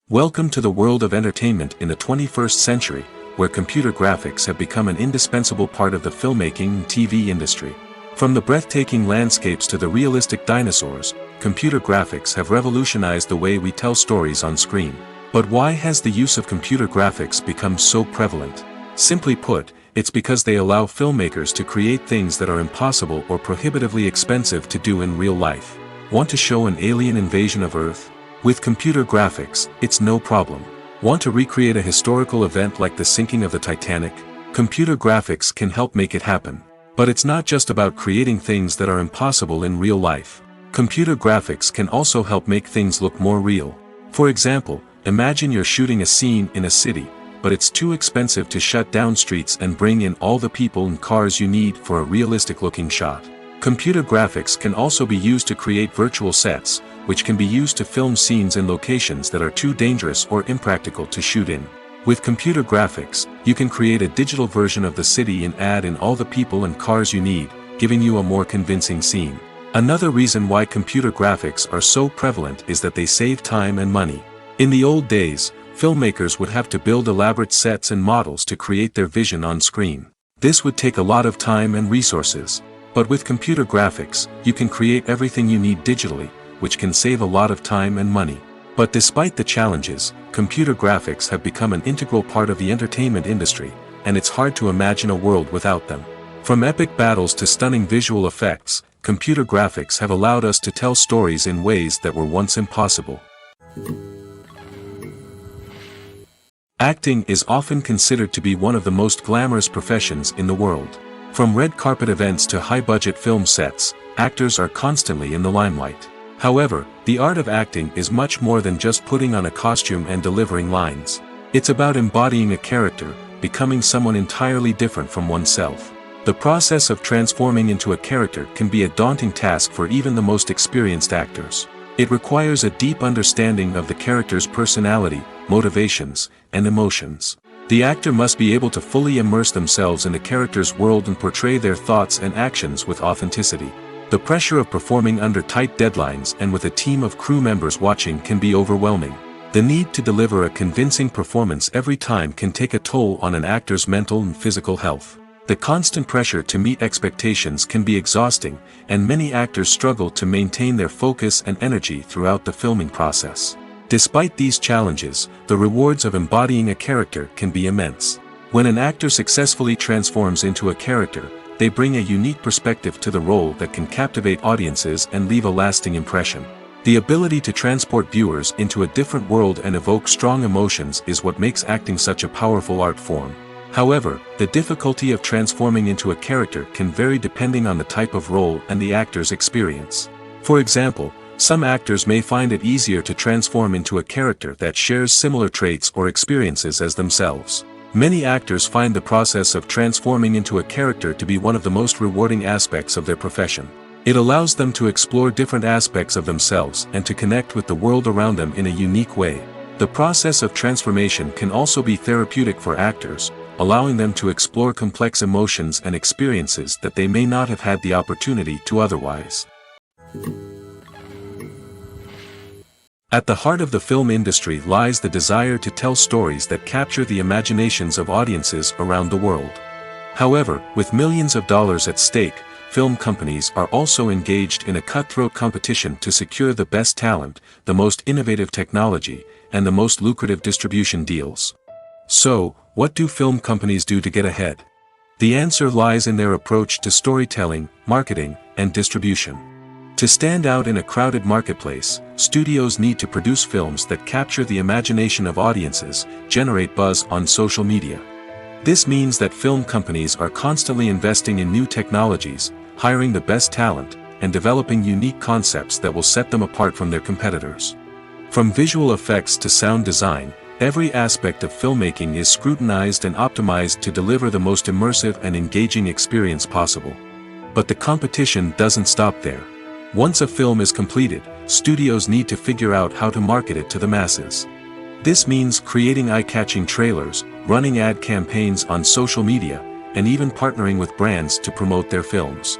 Welcome to the world of entertainment in the 21st century, where computer graphics have become an indispensable part of the filmmaking and TV industry. From the breathtaking landscapes to the realistic dinosaurs, computer graphics have revolutionized the way we tell stories on screen. But why has the use of computer graphics become so prevalent? Simply put, it's because they allow filmmakers to create things that are impossible or prohibitively expensive to do in real life. Want to show an alien invasion of Earth? With computer graphics, it's no problem. Want to recreate a historical event like the sinking of the Titanic? Computer graphics can help make it happen. But it's not just about creating things that are impossible in real life. Computer graphics can also help make things look more real. For example, imagine you're shooting a scene in a city, but it's too expensive to shut down streets and bring in all the people and cars you need for a realistic-looking shot. Computer graphics can also be used to create virtual sets, which can be used to film scenes in locations that are too dangerous or impractical to shoot in. With computer graphics, you can create a digital version of the city and add in all the people and cars you need, giving you a more convincing scene. Another reason why computer graphics are so prevalent is that they save time and money. In the old days, filmmakers would have to build elaborate sets and models to create their vision on screen. This would take a lot of time and resources. But with computer graphics, you can create everything you need digitally, which can save a lot of time and money. But despite the challenges, computer graphics have become an integral part of the entertainment industry, and it's hard to imagine a world without them. From epic battles to stunning visual effects, computer graphics have allowed us to tell stories in ways that were once impossible. Acting is often considered to be one of the most glamorous professions in the world. From red carpet events to high-budget film sets, actors are constantly in the limelight. However, the art of acting is much more than just putting on a costume and delivering lines. It's about embodying a character, becoming someone entirely different from oneself. The process of transforming into a character can be a daunting task for even the most experienced actors. It requires a deep understanding of the character's personality, motivations, and emotions. The actor must be able to fully immerse themselves in the character's world and portray their thoughts and actions with authenticity. The pressure of performing under tight deadlines and with a team of crew members watching can be overwhelming. The need to deliver a convincing performance every time can take a toll on an actor's mental and physical health. The constant pressure to meet expectations can be exhausting, and many actors struggle to maintain their focus and energy throughout the filming process. Despite these challenges, the rewards of embodying a character can be immense. When an actor successfully transforms into a character, they bring a unique perspective to the role that can captivate audiences and leave a lasting impression. The ability to transport viewers into a different world and evoke strong emotions is what makes acting such a powerful art form. However, the difficulty of transforming into a character can vary depending on the type of role and the actor's experience. For example, some actors may find it easier to transform into a character that shares similar traits or experiences as themselves. Many actors find the process of transforming into a character to be one of the most rewarding aspects of their profession. It allows them to explore different aspects of themselves and to connect with the world around them in a unique way. The process of transformation can also be therapeutic for actors, allowing them to explore complex emotions and experiences that they may not have had the opportunity to otherwise. At the heart of the film industry lies the desire to tell stories that capture the imaginations of audiences around the world. However, with millions of dollars at stake, film companies are also engaged in a cutthroat competition to secure the best talent, the most innovative technology, and the most lucrative distribution deals. So, what do film companies do to get ahead? The answer lies in their approach to storytelling, marketing, and distribution. To stand out in a crowded marketplace, studios need to produce films that capture the imagination of audiences, generate buzz on social media. This means that film companies are constantly investing in new technologies, hiring the best talent, and developing unique concepts that will set them apart from their competitors. From visual effects to sound design, every aspect of filmmaking is scrutinized and optimized to deliver the most immersive and engaging experience possible. But the competition doesn't stop there. Once a film is completed, studios need to figure out how to market it to the masses. This means creating eye-catching trailers, running ad campaigns on social media, and even partnering with brands to promote their films.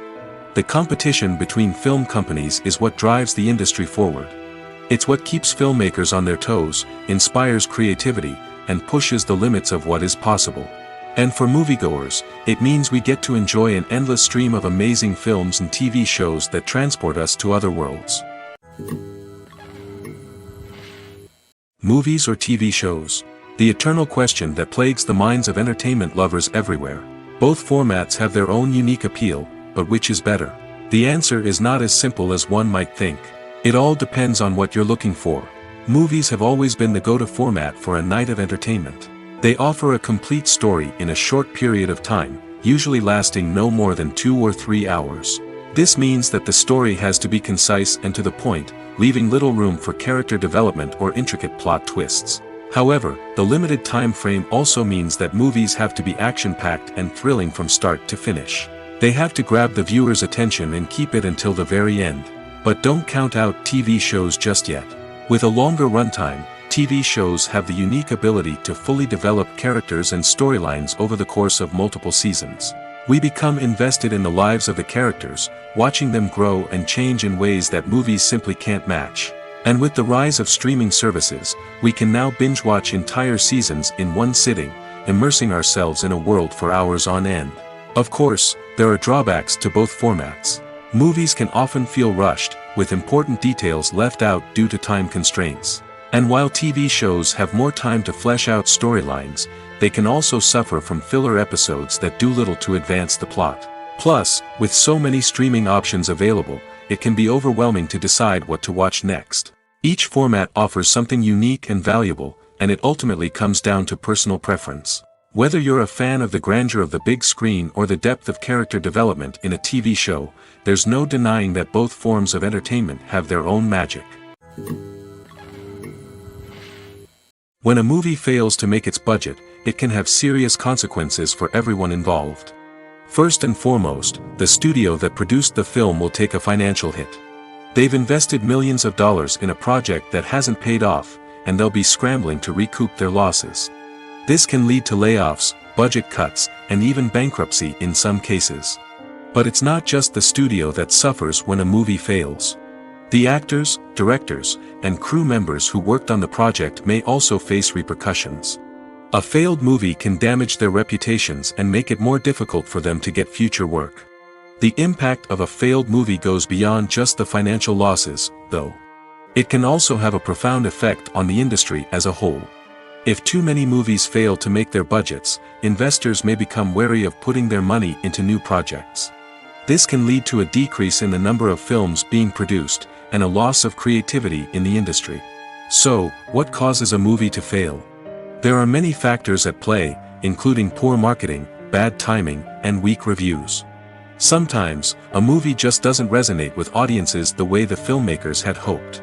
The competition between film companies is what drives the industry forward. It's what keeps filmmakers on their toes, inspires creativity, and pushes the limits of what is possible. And for moviegoers, it means we get to enjoy an endless stream of amazing films and TV shows that transport us to other worlds. Movies or TV shows? The eternal question that plagues the minds of entertainment lovers everywhere. Both formats have their own unique appeal, but which is better? The answer is not as simple as one might think. It all depends on what you're looking for. Movies have always been the go-to format for a night of entertainment. They offer a complete story in a short period of time, usually lasting no more than 2 or 3 hours. This means that the story has to be concise and to the point, leaving little room for character development or intricate plot twists. However, the limited time frame also means that movies have to be action-packed and thrilling from start to finish. They have to grab the viewer's attention and keep it until the very end. But don't count out TV shows just yet. With a longer runtime, TV shows have the unique ability to fully develop characters and storylines over the course of multiple seasons. We become invested in the lives of the characters, watching them grow and change in ways that movies simply can't match. And with the rise of streaming services, we can now binge-watch entire seasons in one sitting, immersing ourselves in a world for hours on end. Of course, there are drawbacks to both formats. Movies can often feel rushed, with important details left out due to time constraints. And while TV shows have more time to flesh out storylines, they can also suffer from filler episodes that do little to advance the plot. Plus, with so many streaming options available, it can be overwhelming to decide what to watch next. Each format offers something unique and valuable, and it ultimately comes down to personal preference. Whether you're a fan of the grandeur of the big screen or the depth of character development in a TV show, there's no denying that both forms of entertainment have their own magic. When a movie fails to make its budget, it can have serious consequences for everyone involved. First and foremost, the studio that produced the film will take a financial hit. They've invested millions of dollars in a project that hasn't paid off, and they'll be scrambling to recoup their losses. This can lead to layoffs, budget cuts, and even bankruptcy in some cases. But it's not just the studio that suffers when a movie fails. The actors, directors, and crew members who worked on the project may also face repercussions. A failed movie can damage their reputations and make it more difficult for them to get future work. The impact of a failed movie goes beyond just the financial losses, though. It can also have a profound effect on the industry as a whole. If too many movies fail to make their budgets, investors may become wary of putting their money into new projects. This can lead to a decrease in the number of films being produced, and a loss of creativity in the industry. So, what causes a movie to fail? There are many factors at play, including poor marketing, bad timing, and weak reviews. Sometimes, a movie just doesn't resonate with audiences the way the filmmakers had hoped.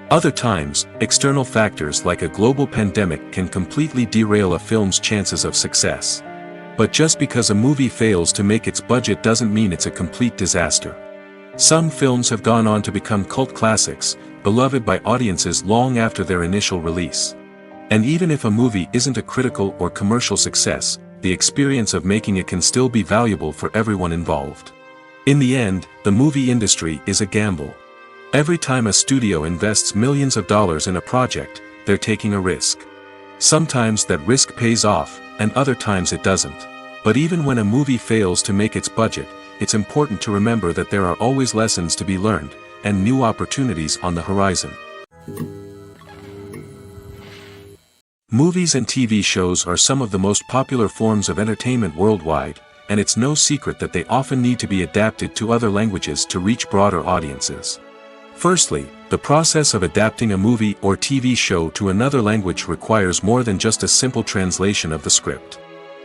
Other times, external factors like a global pandemic can completely derail a film's chances of success. But just because a movie fails to make its budget doesn't mean it's a complete disaster. Some films have gone on to become cult classics, beloved by audiences long after their initial release. And even if a movie isn't a critical or commercial success, the experience of making it can still be valuable for everyone involved. In the end, the movie industry is a gamble. Every time a studio invests millions of dollars in a project, they're taking a risk. Sometimes that risk pays off, and other times it doesn't. But even when a movie fails to make its budget, it's important to remember that there are always lessons to be learned, and new opportunities on the horizon. Movies and TV shows are some of the most popular forms of entertainment worldwide, and it's no secret that they often need to be adapted to other languages to reach broader audiences. Firstly, the process of adapting a movie or TV show to another language requires more than just a simple translation of the script.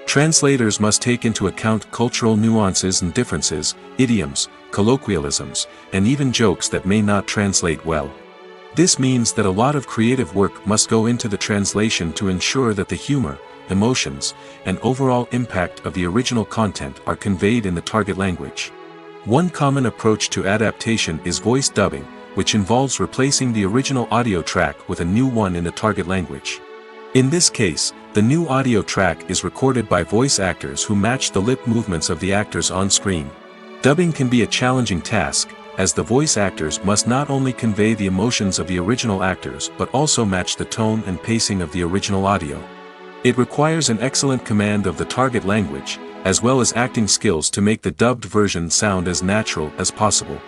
Translators must take into account cultural nuances and differences, idioms, colloquialisms, and even jokes that may not translate well. This means that a lot of creative work must go into the translation to ensure that the humor, emotions, and overall impact of the original content are conveyed in the target language. One common approach to adaptation is voice dubbing, which involves replacing the original audio track with a new one in the target language. In this case, the new audio track is recorded by voice actors who match the lip movements of the actors on screen. Dubbing can be a challenging task, as the voice actors must not only convey the emotions of the original actors but also match the tone and pacing of the original audio. It requires an excellent command of the target language, as well as acting skills to make the dubbed version sound as natural as possible.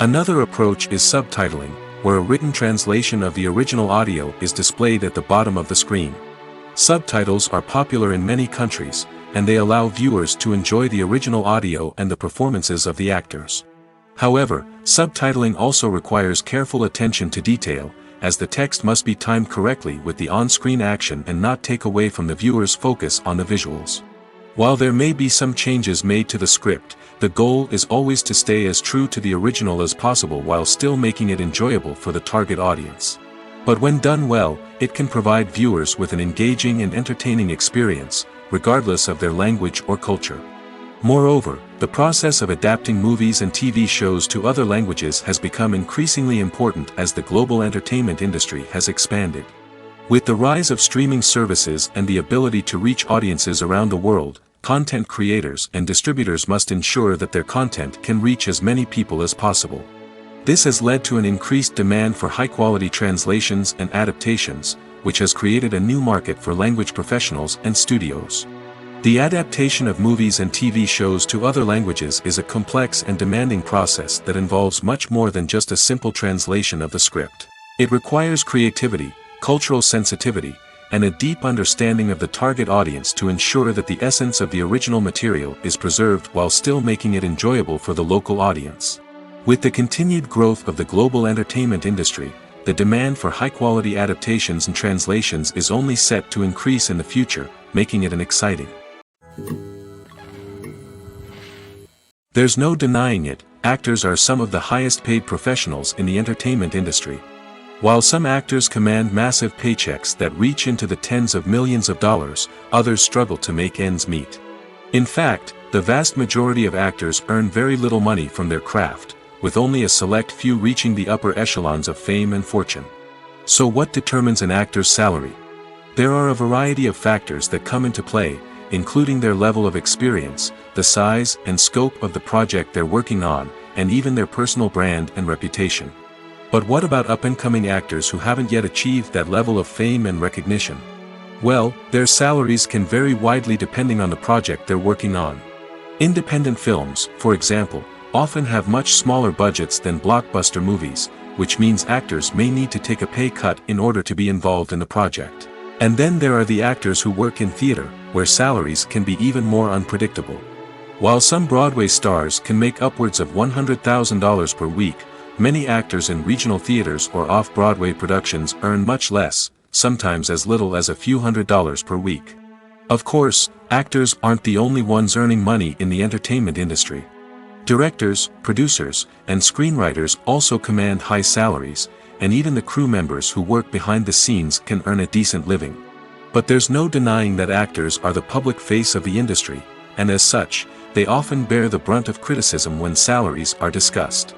Another approach is subtitling, where a written translation of the original audio is displayed at the bottom of the screen. Subtitles are popular in many countries, and they allow viewers to enjoy the original audio and the performances of the actors. However, subtitling also requires careful attention to detail, as the text must be timed correctly with the on-screen action and not take away from the viewer's focus on the visuals. While there may be some changes made to the script, the goal is always to stay as true to the original as possible while still making it enjoyable for the target audience. But when done well, it can provide viewers with an engaging and entertaining experience, regardless of their language or culture. Moreover, the process of adapting movies and TV shows to other languages has become increasingly important as the global entertainment industry has expanded. With the rise of streaming services and the ability to reach audiences around the world, content creators and distributors must ensure that their content can reach as many people as possible. This has led to an increased demand for high-quality translations and adaptations, which has created a new market for language professionals and studios. The adaptation of movies and TV shows to other languages is a complex and demanding process that involves much more than just a simple translation of the script. It requires creativity, cultural sensitivity, and a deep understanding of the target audience to ensure that the essence of the original material is preserved while still making it enjoyable for the local audience. With the continued growth of the global entertainment industry, the demand for high-quality adaptations and translations is only set to increase in the future, making it exciting. There's no denying it, actors are some of the highest-paid professionals in the entertainment industry. While some actors command massive paychecks that reach into the tens of millions of dollars, others struggle to make ends meet. In fact, the vast majority of actors earn very little money from their craft, with only a select few reaching the upper echelons of fame and fortune. So what determines an actor's salary? There are a variety of factors that come into play, including their level of experience, the size and scope of the project they're working on, and even their personal brand and reputation. But what about up-and-coming actors who haven't yet achieved that level of fame and recognition? Well, their salaries can vary widely depending on the project they're working on. Independent films, for example, often have much smaller budgets than blockbuster movies, which means actors may need to take a pay cut in order to be involved in the project. And then there are the actors who work in theater, where salaries can be even more unpredictable. While some Broadway stars can make upwards of $100,000 per week, many actors in regional theaters or off-Broadway productions earn much less, sometimes as little as a few $100s per week. Of course, actors aren't the only ones earning money in the entertainment industry. Directors, producers, and screenwriters also command high salaries, and even the crew members who work behind the scenes can earn a decent living. But there's no denying that actors are the public face of the industry, and as such, they often bear the brunt of criticism when salaries are discussed.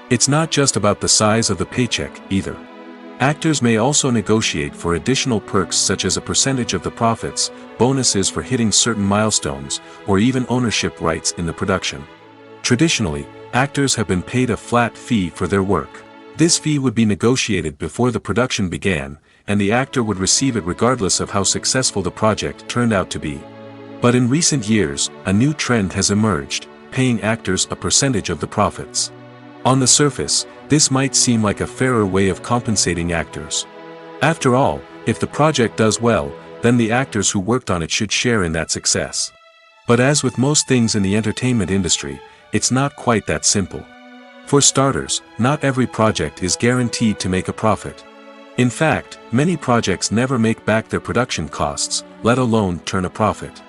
It's not just about the size of the paycheck, either. Actors may also negotiate for additional perks such as a percentage of the profits, bonuses for hitting certain milestones, or even ownership rights in the production. Traditionally, actors have been paid a flat fee for their work. This fee would be negotiated before the production began, and the actor would receive it regardless of how successful the project turned out to be. But in recent years, a new trend has emerged, paying actors a percentage of the profits. On the surface, this might seem like a fairer way of compensating actors. After all, if the project does well, then the actors who worked on it should share in that success. But as with most things in the entertainment industry, it's not quite that simple. For starters, not every project is guaranteed to make a profit. In fact, many projects never make back their production costs, let alone turn a profit.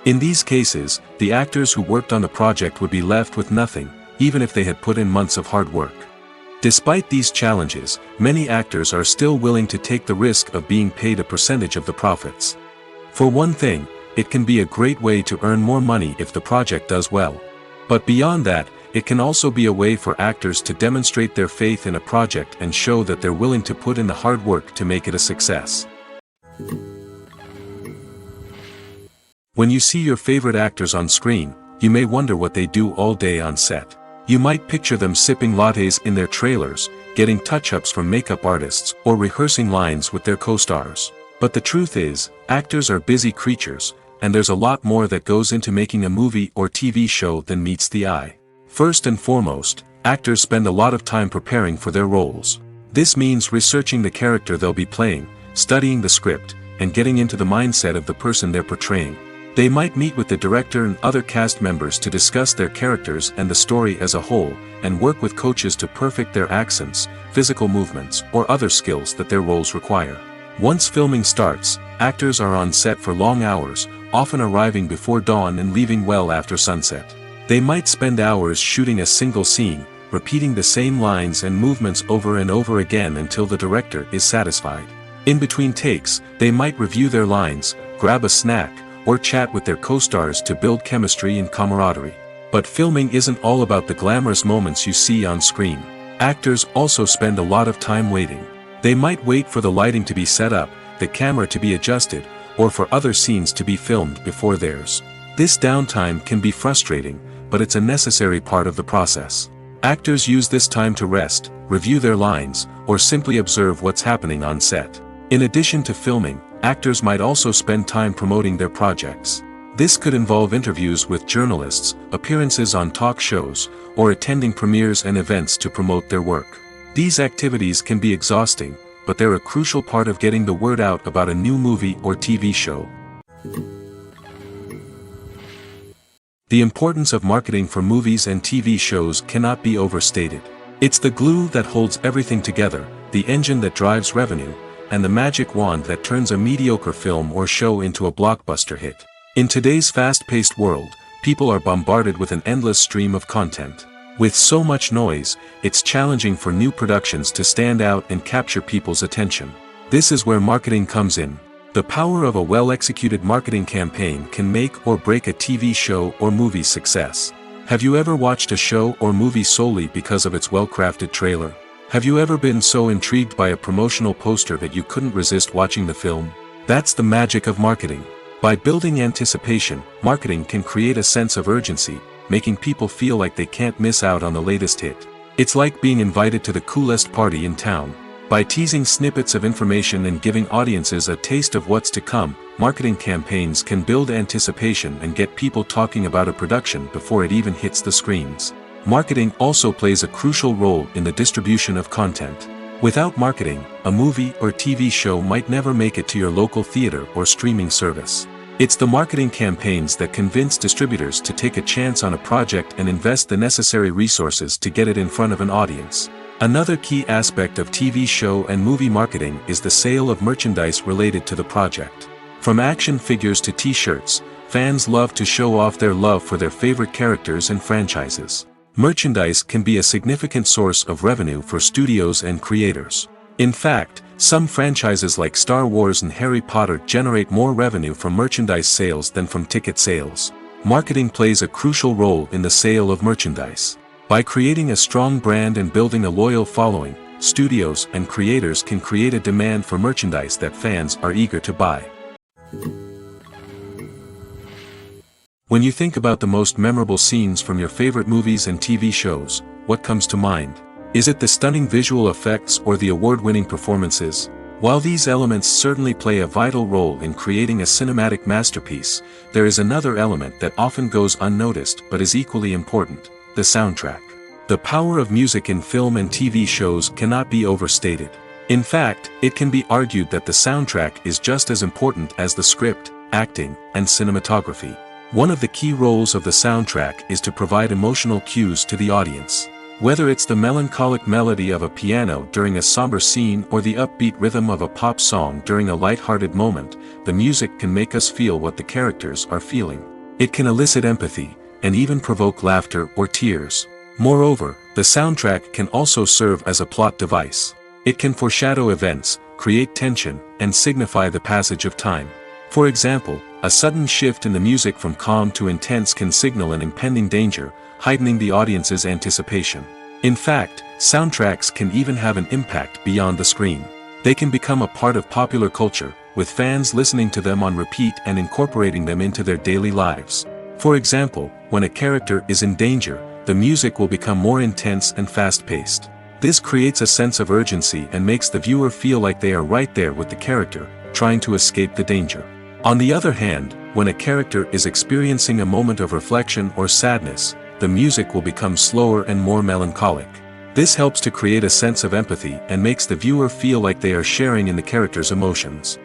In these cases, the actors who worked on the project would be left with nothing, even if they had put in months of hard work. Despite these challenges, many actors are still willing to take the risk of being paid a percentage of the profits. For one thing, it can be a great way to earn more money if the project does well. But beyond that, it can also be a way for actors to demonstrate their faith in a project and show that they're willing to put in the hard work to make it a success. When you see your favorite actors on screen, you may wonder what they do all day on set. You might picture them sipping lattes in their trailers, getting touch-ups from makeup artists, or rehearsing lines with their co-stars. But the truth is, actors are busy creatures, and there's a lot more that goes into making a movie or TV show than meets the eye. First and foremost, actors spend a lot of time preparing for their roles. This means researching the character they'll be playing, studying the script, and getting into the mindset of the person they're portraying. They might meet with the director and other cast members to discuss their characters and the story as a whole, and work with coaches to perfect their accents, physical movements, or other skills that their roles require. Once filming starts, actors are on set for long hours, often arriving before dawn and leaving well after sunset. They might spend hours shooting a single scene, repeating the same lines and movements over and over again until the director is satisfied. In between takes, they might review their lines, grab a snack, or chat with their co-stars to build chemistry and camaraderie. But filming isn't all about the glamorous moments you see on screen. Actors also spend a lot of time waiting. They might wait for the lighting to be set up, the camera to be adjusted, or for other scenes to be filmed before theirs. This downtime can be frustrating, but it's a necessary part of the process. Actors use this time to rest, review their lines, or simply observe what's happening on set. In addition to filming, actors might also spend time promoting their projects. This could involve interviews with journalists, appearances on talk shows, or attending premieres and events to promote their work. These activities can be exhausting, but they're a crucial part of getting the word out about a new movie or TV show. The importance of marketing for movies and TV shows cannot be overstated. It's the glue that holds everything together, the engine that drives revenue, and the magic wand that turns a mediocre film or show into a blockbuster hit. In today's fast-paced world, people are bombarded with an endless stream of content. With so much noise, it's challenging for new productions to stand out and capture people's attention. This is where marketing comes in. The power of a well-executed marketing campaign can make or break a TV show or movie's success. Have you ever watched a show or movie solely because of its well-crafted trailer? Have you ever been so intrigued by a promotional poster that you couldn't resist watching the film? That's the magic of marketing. By building anticipation, marketing can create a sense of urgency, making people feel like they can't miss out on the latest hit. It's like being invited to the coolest party in town. By teasing snippets of information and giving audiences a taste of what's to come, marketing campaigns can build anticipation and get people talking about a production before it even hits the screens. Marketing also plays a crucial role in the distribution of content. Without marketing, a movie or TV show might never make it to your local theater or streaming service. It's the marketing campaigns that convince distributors to take a chance on a project and invest the necessary resources to get it in front of an audience. Another key aspect of TV show and movie marketing is the sale of merchandise related to the project. From action figures to t-shirts, fans love to show off their love for their favorite characters and franchises. Merchandise can be a significant source of revenue for studios and creators. In fact, some franchises like Star Wars and Harry Potter generate more revenue from merchandise sales than from ticket sales. Marketing plays a crucial role in the sale of merchandise. By creating a strong brand and building a loyal following, studios and creators can create a demand for merchandise that fans are eager to buy. When you think about the most memorable scenes from your favorite movies and TV shows, what comes to mind? Is it the stunning visual effects or the award-winning performances? While these elements certainly play a vital role in creating a cinematic masterpiece, there is another element that often goes unnoticed but is equally important: the soundtrack. The power of music in film and TV shows cannot be overstated. In fact, it can be argued that the soundtrack is just as important as the script, acting, and cinematography. One of the key roles of the soundtrack is to provide emotional cues to the audience. Whether it's the melancholic melody of a piano during a somber scene or the upbeat rhythm of a pop song during a light-hearted moment, the music can make us feel what the characters are feeling. It can elicit empathy, and even provoke laughter or tears. Moreover, the soundtrack can also serve as a plot device. It can foreshadow events, create tension, and signify the passage of time. For example, a sudden shift in the music from calm to intense can signal an impending danger, heightening the audience's anticipation. In fact, soundtracks can even have an impact beyond the screen. They can become a part of popular culture, with fans listening to them on repeat and incorporating them into their daily lives. For example, when a character is in danger, the music will become more intense and fast-paced. This creates a sense of urgency and makes the viewer feel like they are right there with the character, trying to escape the danger. On the other hand, when a character is experiencing a moment of reflection or sadness, the music will become slower and more melancholic. This helps to create a sense of empathy and makes the viewer feel like they are sharing in the character's emotions.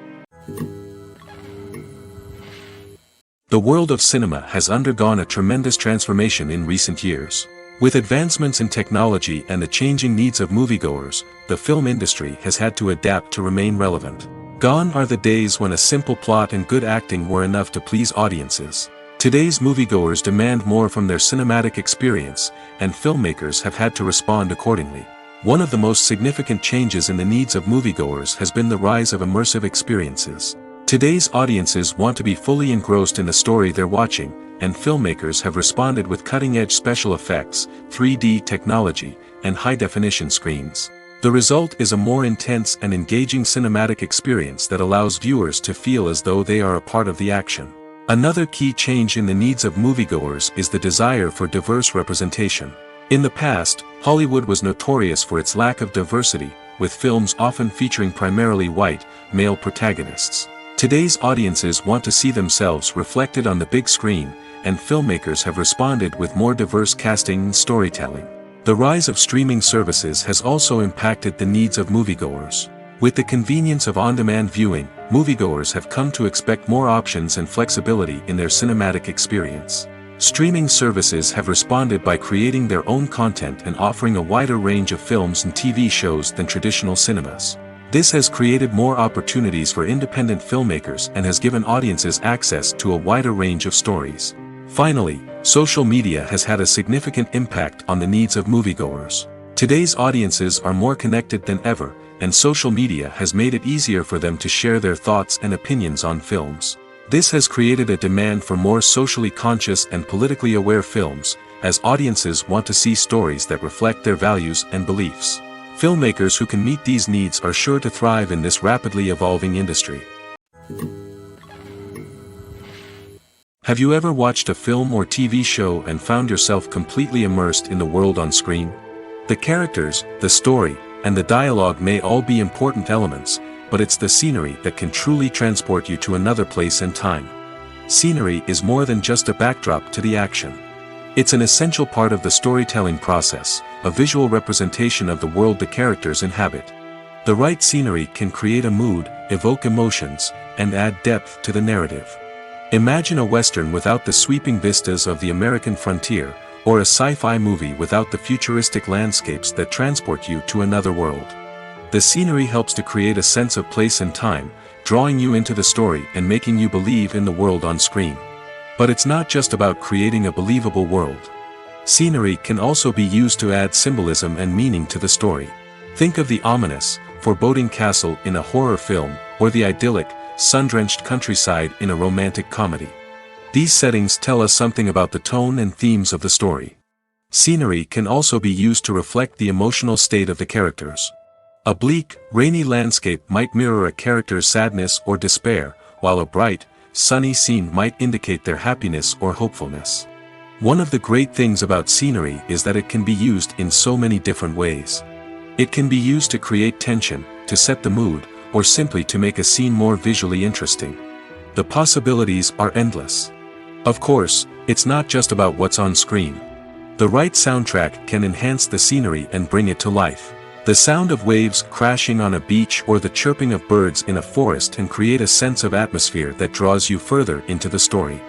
The world of cinema has undergone a tremendous transformation in recent years. With advancements in technology and the changing needs of moviegoers, the film industry has had to adapt to remain relevant. Gone are the days when a simple plot and good acting were enough to please audiences. Today's moviegoers demand more from their cinematic experience, and filmmakers have had to respond accordingly. One of the most significant changes in the needs of moviegoers has been the rise of immersive experiences. Today's audiences want to be fully engrossed in the story they're watching, and filmmakers have responded with cutting-edge special effects, 3D technology, and high-definition screens. The result is a more intense and engaging cinematic experience that allows viewers to feel as though they are a part of the action. Another key change in the needs of moviegoers is the desire for diverse representation. In the past, Hollywood was notorious for its lack of diversity, with films often featuring primarily white, male protagonists. Today's audiences want to see themselves reflected on the big screen, and filmmakers have responded with more diverse casting and storytelling. The rise of streaming services has also impacted the needs of moviegoers. With the convenience of on-demand viewing, moviegoers have come to expect more options and flexibility in their cinematic experience. Streaming services have responded by creating their own content and offering a wider range of films and TV shows than traditional cinemas. This has created more opportunities for independent filmmakers and has given audiences access to a wider range of stories. Finally, social media has had a significant impact on the needs of moviegoers. Today's audiences are more connected than ever, and social media has made it easier for them to share their thoughts and opinions on films. This has created a demand for more socially conscious and politically aware films, as audiences want to see stories that reflect their values and beliefs. Filmmakers who can meet these needs are sure to thrive in this rapidly evolving industry. Have you ever watched a film or TV show and found yourself completely immersed in the world on screen? The characters, the story, and the dialogue may all be important elements, but it's the scenery that can truly transport you to another place and time. Scenery is more than just a backdrop to the action. It's an essential part of the storytelling process, a visual representation of the world the characters inhabit. The right scenery can create a mood, evoke emotions, and add depth to the narrative. Imagine a Western without the sweeping vistas of the American frontier, or a sci-fi movie without the futuristic landscapes that transport you to another world. The scenery helps to create a sense of place and time, drawing you into the story and making you believe in the world on screen. But it's not just about creating a believable world. Scenery can also be used to add symbolism and meaning to the story. Think of the ominous, foreboding castle in a horror film, or the idyllic, sun-drenched countryside in a romantic comedy. These settings tell us something about the tone and themes of the story. Scenery can also be used to reflect the emotional state of the characters. A bleak, rainy landscape might mirror a character's sadness or despair, while a bright, sunny scene might indicate their happiness or hopefulness. One of the great things about scenery is that it can be used in so many different ways. It can be used to create tension, to set the mood, or simply to make a scene more visually interesting. The possibilities are endless. Of course, it's not just about what's on screen. The right soundtrack can enhance the scenery and bring it to life. The sound of waves crashing on a beach or the chirping of birds in a forest can create a sense of atmosphere that draws you further into the story.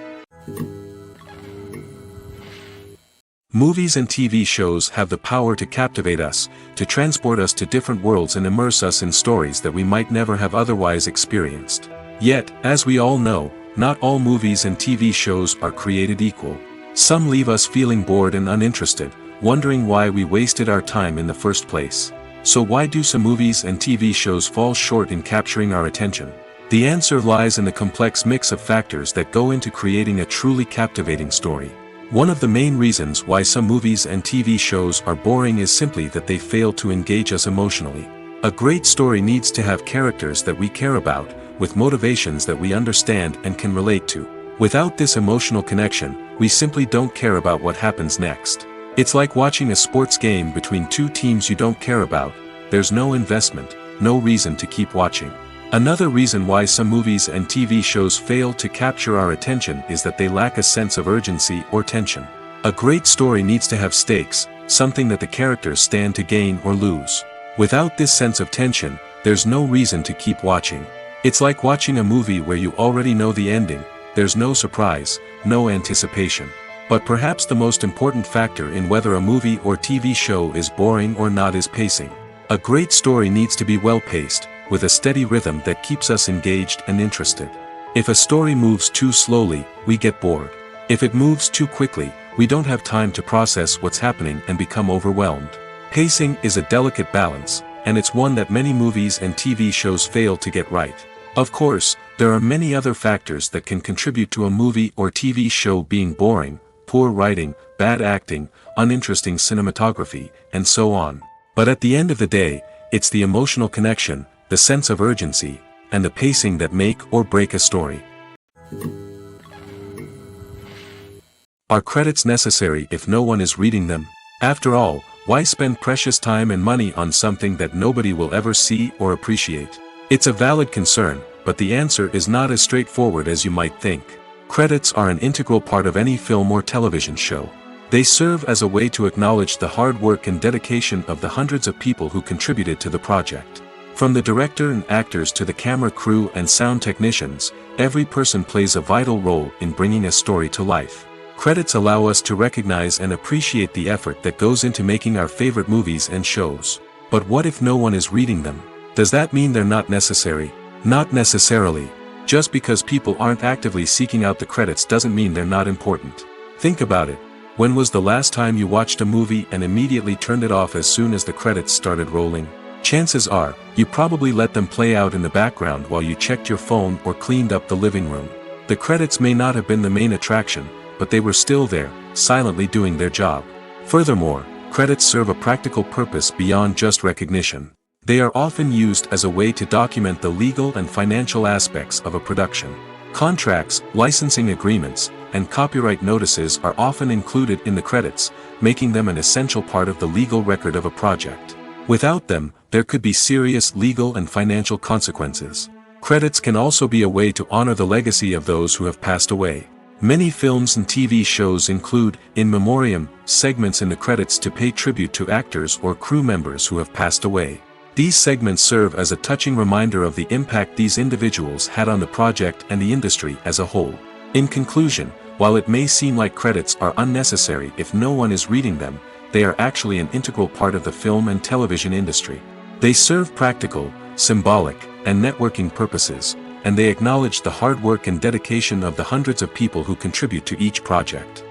Movies and TV shows have the power to captivate us, to transport us to different worlds and immerse us in stories that we might never have otherwise experienced. Yet, as we all know, not all movies and TV shows are created equal. Some leave us feeling bored and uninterested, wondering why we wasted our time in the first place. So why do some movies and TV shows fall short in capturing our attention? The answer lies in the complex mix of factors that go into creating a truly captivating story. One of the main reasons why some movies and TV shows are boring is simply that they fail to engage us emotionally. A great story needs to have characters that we care about, with motivations that we understand and can relate to. Without this emotional connection, we simply don't care about what happens next. It's like watching a sports game between two teams you don't care about. There's no investment, no reason to keep watching. Another reason why some movies and TV shows fail to capture our attention is that they lack a sense of urgency or tension. A great story needs to have stakes, something that the characters stand to gain or lose. Without this sense of tension, there's no reason to keep watching. It's like watching a movie where you already know the ending. There's no surprise, no anticipation. But perhaps the most important factor in whether a movie or TV show is boring or not is pacing. A great story needs to be well-paced, with a steady rhythm that keeps us engaged and interested. If a story moves too slowly, we get bored. If it moves too quickly, we don't have time to process what's happening and become overwhelmed. Pacing is a delicate balance, and it's one that many movies and TV shows fail to get right. Of course, there are many other factors that can contribute to a movie or TV show being boring: poor writing, bad acting, uninteresting cinematography, and so on. But at the end of the day, it's the emotional connection, the sense of urgency, and the pacing that make or break a story. Are credits necessary if no one is reading them? After all, why spend precious time and money on something that nobody will ever see or appreciate? It's a valid concern, but the answer is not as straightforward as you might think. Credits are an integral part of any film or television show. They serve as a way to acknowledge the hard work and dedication of the hundreds of people who contributed to the project. From the director and actors to the camera crew and sound technicians, every person plays a vital role in bringing a story to life. Credits allow us to recognize and appreciate the effort that goes into making our favorite movies and shows. But what if no one is reading them? Does that mean they're not necessary? Not necessarily. Just because people aren't actively seeking out the credits doesn't mean they're not important. Think about it. When was the last time you watched a movie and immediately turned it off as soon as the credits started rolling? Chances are, you probably let them play out in the background while you checked your phone or cleaned up the living room. The credits may not have been the main attraction, but they were still there, silently doing their job. Furthermore, credits serve a practical purpose beyond just recognition. They are often used as a way to document the legal and financial aspects of a production. Contracts, licensing agreements, and copyright notices are often included in the credits, making them an essential part of the legal record of a project. Without them, there could be serious legal and financial consequences. Credits can also be a way to honor the legacy of those who have passed away. Many films and TV shows include, in memoriam, segments in the credits to pay tribute to actors or crew members who have passed away. These segments serve as a touching reminder of the impact these individuals had on the project and the industry as a whole. In conclusion, while it may seem like credits are unnecessary if no one is reading them, they are actually an integral part of the film and television industry. They serve practical, symbolic, and networking purposes, and they acknowledge the hard work and dedication of the hundreds of people who contribute to each project.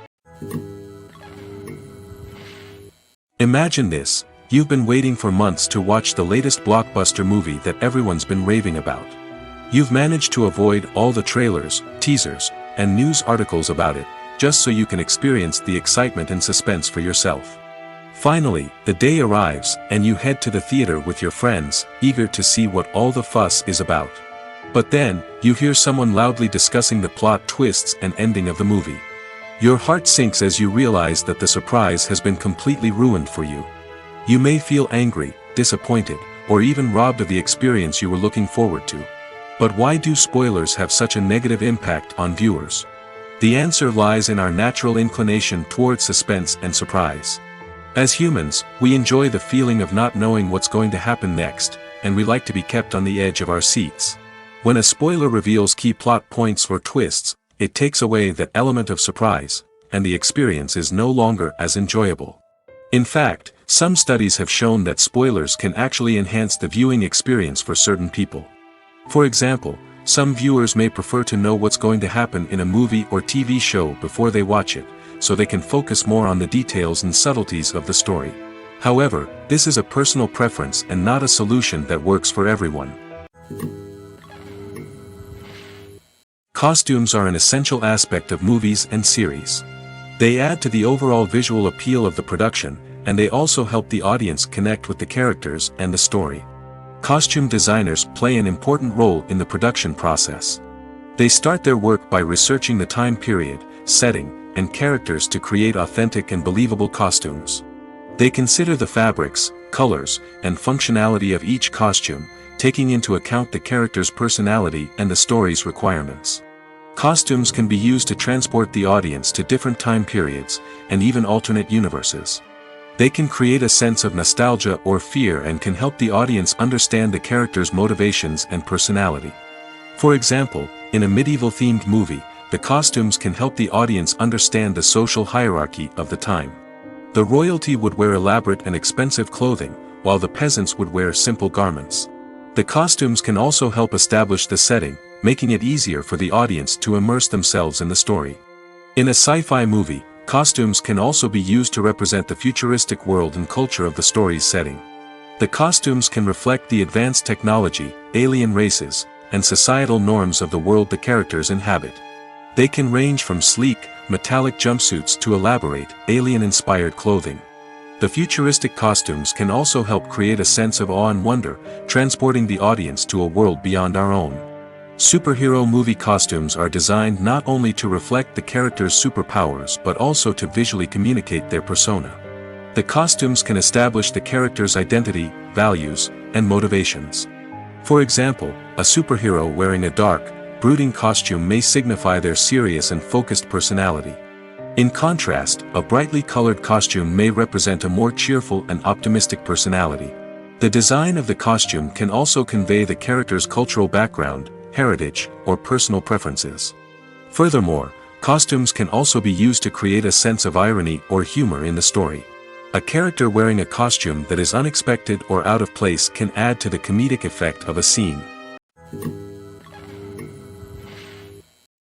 Imagine this. You've been waiting for months to watch the latest blockbuster movie that everyone's been raving about. You've managed to avoid all the trailers, teasers, and news articles about it, just so you can experience the excitement and suspense for yourself. Finally, the day arrives, and you head to the theater with your friends, eager to see what all the fuss is about. But then, you hear someone loudly discussing the plot twists and ending of the movie. Your heart sinks as you realize that the surprise has been completely ruined for you. You may feel angry, disappointed, or even robbed of the experience you were looking forward to. But why do spoilers have such a negative impact on viewers? The answer lies in our natural inclination towards suspense and surprise. As humans, we enjoy the feeling of not knowing what's going to happen next, and we like to be kept on the edge of our seats. When a spoiler reveals key plot points or twists, it takes away that element of surprise, and the experience is no longer as enjoyable. In fact, some studies have shown that spoilers can actually enhance the viewing experience for certain people. For example, some viewers may prefer to know what's going to happen in a movie or TV show before they watch it, so they can focus more on the details and subtleties of the story. However, this is a personal preference and not a solution that works for everyone. Costumes are an essential aspect of movies and series. They add to the overall visual appeal of the production, and they also help the audience connect with the characters and the story. Costume designers play an important role in the production process. They start their work by researching the time period, setting, and characters to create authentic and believable costumes. They consider the fabrics, colors, and functionality of each costume, taking into account the character's personality and the story's requirements. Costumes can be used to transport the audience to different time periods, and even alternate universes. They can create a sense of nostalgia or fear and can help the audience understand the character's motivations and personality. For example, in a medieval-themed movie, the costumes can help the audience understand the social hierarchy of the time. The royalty would wear elaborate and expensive clothing, while the peasants would wear simple garments. The costumes can also help establish the setting, making it easier for the audience to immerse themselves in the story. In a sci-fi movie, costumes can also be used to represent the futuristic world and culture of the story's setting. The costumes can reflect the advanced technology, alien races, and societal norms of the world the characters inhabit. They can range from sleek, metallic jumpsuits to elaborate, alien-inspired clothing. The futuristic costumes can also help create a sense of awe and wonder, transporting the audience to a world beyond our own. Superhero movie costumes are designed not only to reflect the character's superpowers but also to visually communicate their persona. The costumes can establish the character's identity, values, and motivations. For example, a superhero wearing a dark, brooding costume may signify their serious and focused personality. In contrast, a brightly colored costume may represent a more cheerful and optimistic personality. The design of the costume can also convey the character's cultural background, heritage, or personal preferences. Furthermore, costumes can also be used to create a sense of irony or humor in the story. A character wearing a costume that is unexpected or out of place can add to the comedic effect of a scene.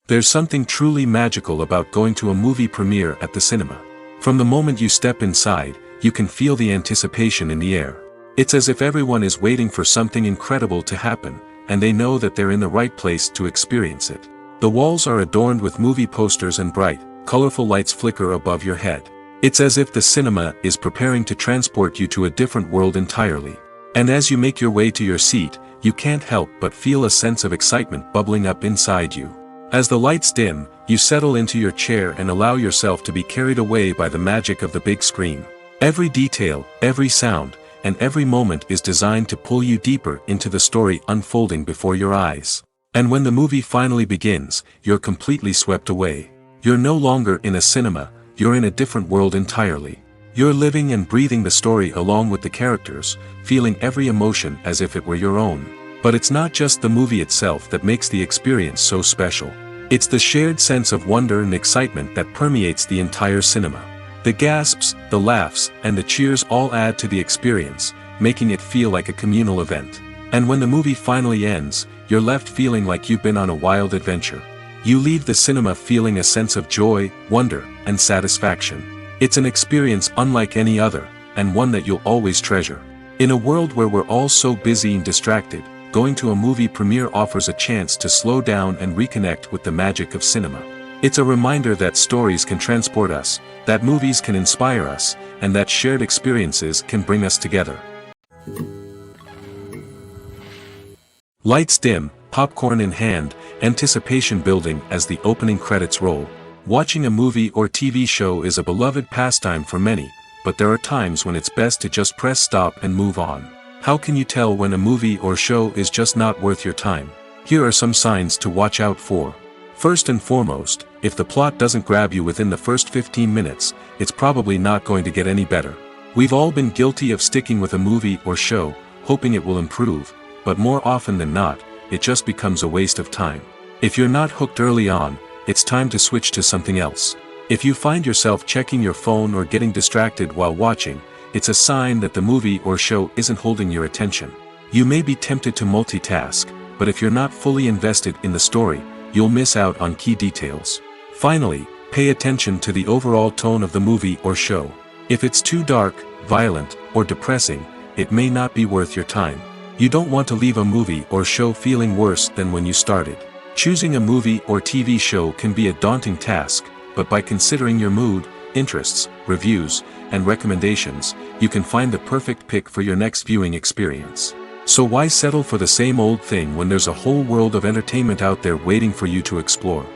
There's something truly magical about going to a movie premiere at the cinema. From the moment you step inside, you can feel the anticipation in the air. It's as if everyone is waiting for something incredible to happen, and they know that they're in the right place to experience it. The walls are adorned with movie posters and bright, colorful lights flicker above your head. It's as if the cinema is preparing to transport you to a different world entirely. And as you make your way to your seat, you can't help but feel a sense of excitement bubbling up inside you. As the lights dim, you settle into your chair and allow yourself to be carried away by the magic of the big screen. Every detail, every sound, and every moment is designed to pull you deeper into the story unfolding before your eyes. And when the movie finally begins, you're completely swept away. You're no longer in a cinema, you're in a different world entirely. You're living and breathing the story along with the characters, feeling every emotion as if it were your own. But it's not just the movie itself that makes the experience so special. It's the shared sense of wonder and excitement that permeates the entire cinema. The gasps, the laughs, and the cheers all add to the experience, making it feel like a communal event. And when the movie finally ends, you're left feeling like you've been on a wild adventure. You leave the cinema feeling a sense of joy, wonder, and satisfaction. It's an experience unlike any other, and one that you'll always treasure. In a world where we're all so busy and distracted, going to a movie premiere offers a chance to slow down and reconnect with the magic of cinema. It's a reminder that stories can transport us, that movies can inspire us, and that shared experiences can bring us together. Lights dim, popcorn in hand, anticipation building as the opening credits roll. Watching a movie or TV show is a beloved pastime for many, but there are times when it's best to just press stop and move on. How can you tell when a movie or show is just not worth your time? Here are some signs to watch out for. First and foremost, if the plot doesn't grab you within the first 15 minutes, it's probably not going to get any better. We've all been guilty of sticking with a movie or show, hoping it will improve, but more often than not, it just becomes a waste of time. If you're not hooked early on, it's time to switch to something else. If you find yourself checking your phone or getting distracted while watching, it's a sign that the movie or show isn't holding your attention. You may be tempted to multitask, but if you're not fully invested in the story, you'll miss out on key details. Finally, pay attention to the overall tone of the movie or show. If it's too dark, violent, or depressing, it may not be worth your time. You don't want to leave a movie or show feeling worse than when you started. Choosing a movie or TV show can be a daunting task, but by considering your mood, interests, reviews, and recommendations, you can find the perfect pick for your next viewing experience. So why settle for the same old thing when there's a whole world of entertainment out there waiting for you to explore?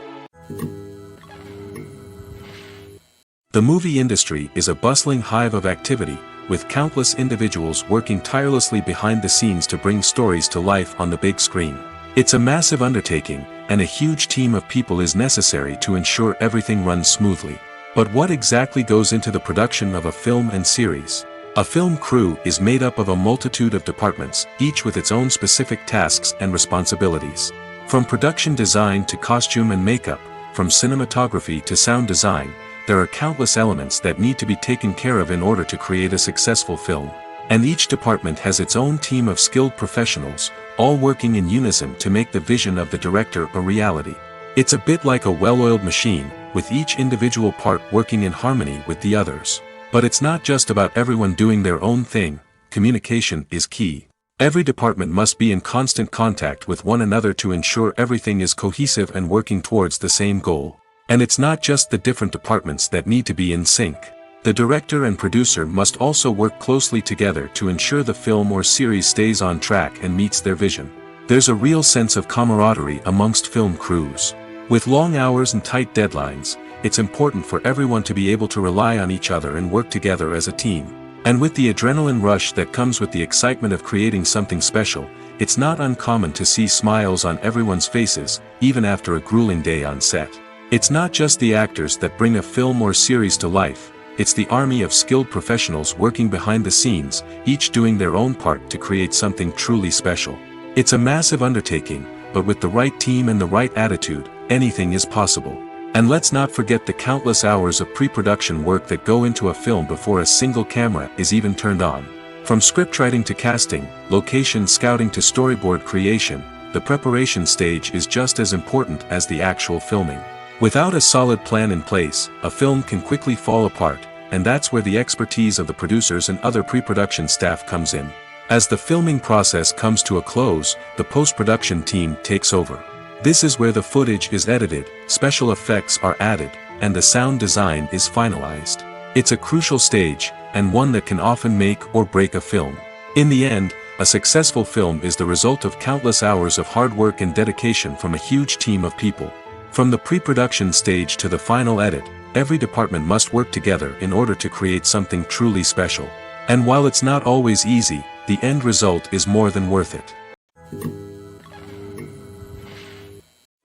The movie industry is a bustling hive of activity, with countless individuals working tirelessly behind the scenes to bring stories to life on the big screen. It's a massive undertaking, and a huge team of people is necessary to ensure everything runs smoothly. But what exactly goes into the production of a film and series? A film crew is made up of a multitude of departments, each with its own specific tasks and responsibilities. From production design to costume and makeup, from cinematography to sound design, there are countless elements that need to be taken care of in order to create a successful film. And each department has its own team of skilled professionals, all working in unison to make the vision of the director a reality. It's a bit like a well-oiled machine, with each individual part working in harmony with the others. But it's not just about everyone doing their own thing. Communication is key. Every department must be in constant contact with one another to ensure everything is cohesive and working towards the same goal. And it's not just the different departments that need to be in sync. The director and producer must also work closely together to ensure the film or series stays on track and meets their vision. There's a real sense of camaraderie amongst film crews. With long hours and tight deadlines, it's important for everyone to be able to rely on each other and work together as a team. And with the adrenaline rush that comes with the excitement of creating something special, it's not uncommon to see smiles on everyone's faces, even after a grueling day on set. It's not just the actors that bring a film or series to life. It's the army of skilled professionals working behind the scenes, each doing their own part to create something truly special. It's a massive undertaking, but with the right team and the right attitude, anything is possible. And let's not forget the countless hours of pre-production work that go into a film before a single camera is even turned on. From scriptwriting to casting, location scouting to storyboard creation, the preparation stage is just as important as the actual filming. Without a solid plan in place, a film can quickly fall apart, and that's where the expertise of the producers and other pre-production staff comes in. As the filming process comes to a close, the post-production team takes over. This is where the footage is edited, special effects are added, and the sound design is finalized. It's a crucial stage, and one that can often make or break a film. In the end, a successful film is the result of countless hours of hard work and dedication from a huge team of people. From the pre-production stage to the final edit, every department must work together in order to create something truly special. And while it's not always easy, the end result is more than worth it.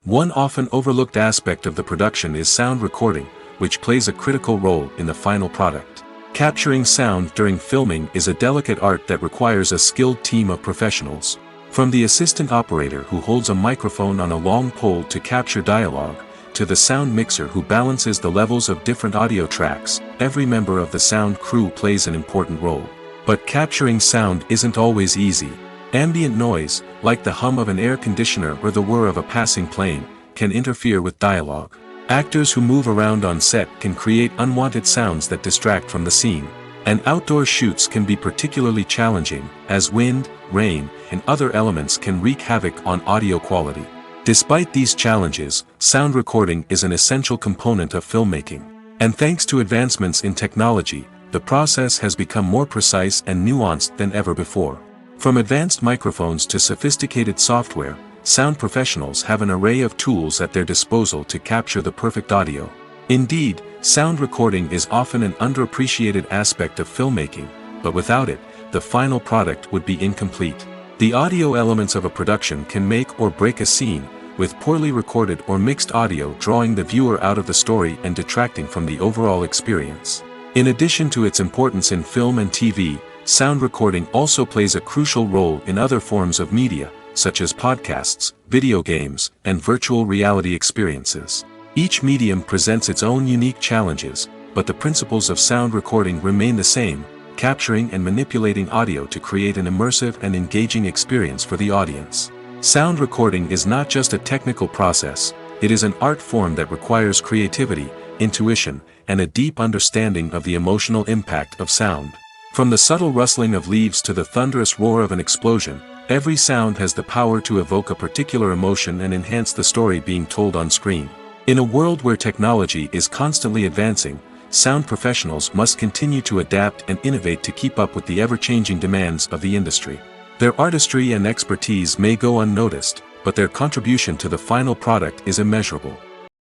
One often overlooked aspect of the production is sound recording, which plays a critical role in the final product. Capturing sound during filming is a delicate art that requires a skilled team of professionals. From the assistant operator who holds a microphone on a long pole to capture dialogue, to the sound mixer who balances the levels of different audio tracks, every member of the sound crew plays an important role. But capturing sound isn't always easy. Ambient noise, like the hum of an air conditioner or the whir of a passing plane, can interfere with dialogue. Actors who move around on set can create unwanted sounds that distract from the scene. And outdoor shoots can be particularly challenging, as wind, rain, and other elements can wreak havoc on audio quality. Despite these challenges, sound recording is an essential component of filmmaking. And thanks to advancements in technology, the process has become more precise and nuanced than ever before. From advanced microphones to sophisticated software, sound professionals have an array of tools at their disposal to capture the perfect audio. Indeed, sound recording is often an underappreciated aspect of filmmaking, but without it, the final product would be incomplete. The audio elements of a production can make or break a scene, with poorly recorded or mixed audio drawing the viewer out of the story and detracting from the overall experience. In addition to its importance in film and TV, sound recording also plays a crucial role in other forms of media, such as podcasts, video games, and virtual reality experiences. Each medium presents its own unique challenges, but the principles of sound recording remain the same, capturing and manipulating audio to create an immersive and engaging experience for the audience. Sound recording is not just a technical process, it is an art form that requires creativity, intuition, and a deep understanding of the emotional impact of sound. From the subtle rustling of leaves to the thunderous roar of an explosion, every sound has the power to evoke a particular emotion and enhance the story being told on screen. In a world where technology is constantly advancing, sound professionals must continue to adapt and innovate to keep up with the ever-changing demands of the industry. Their artistry and expertise may go unnoticed, but their contribution to the final product is immeasurable.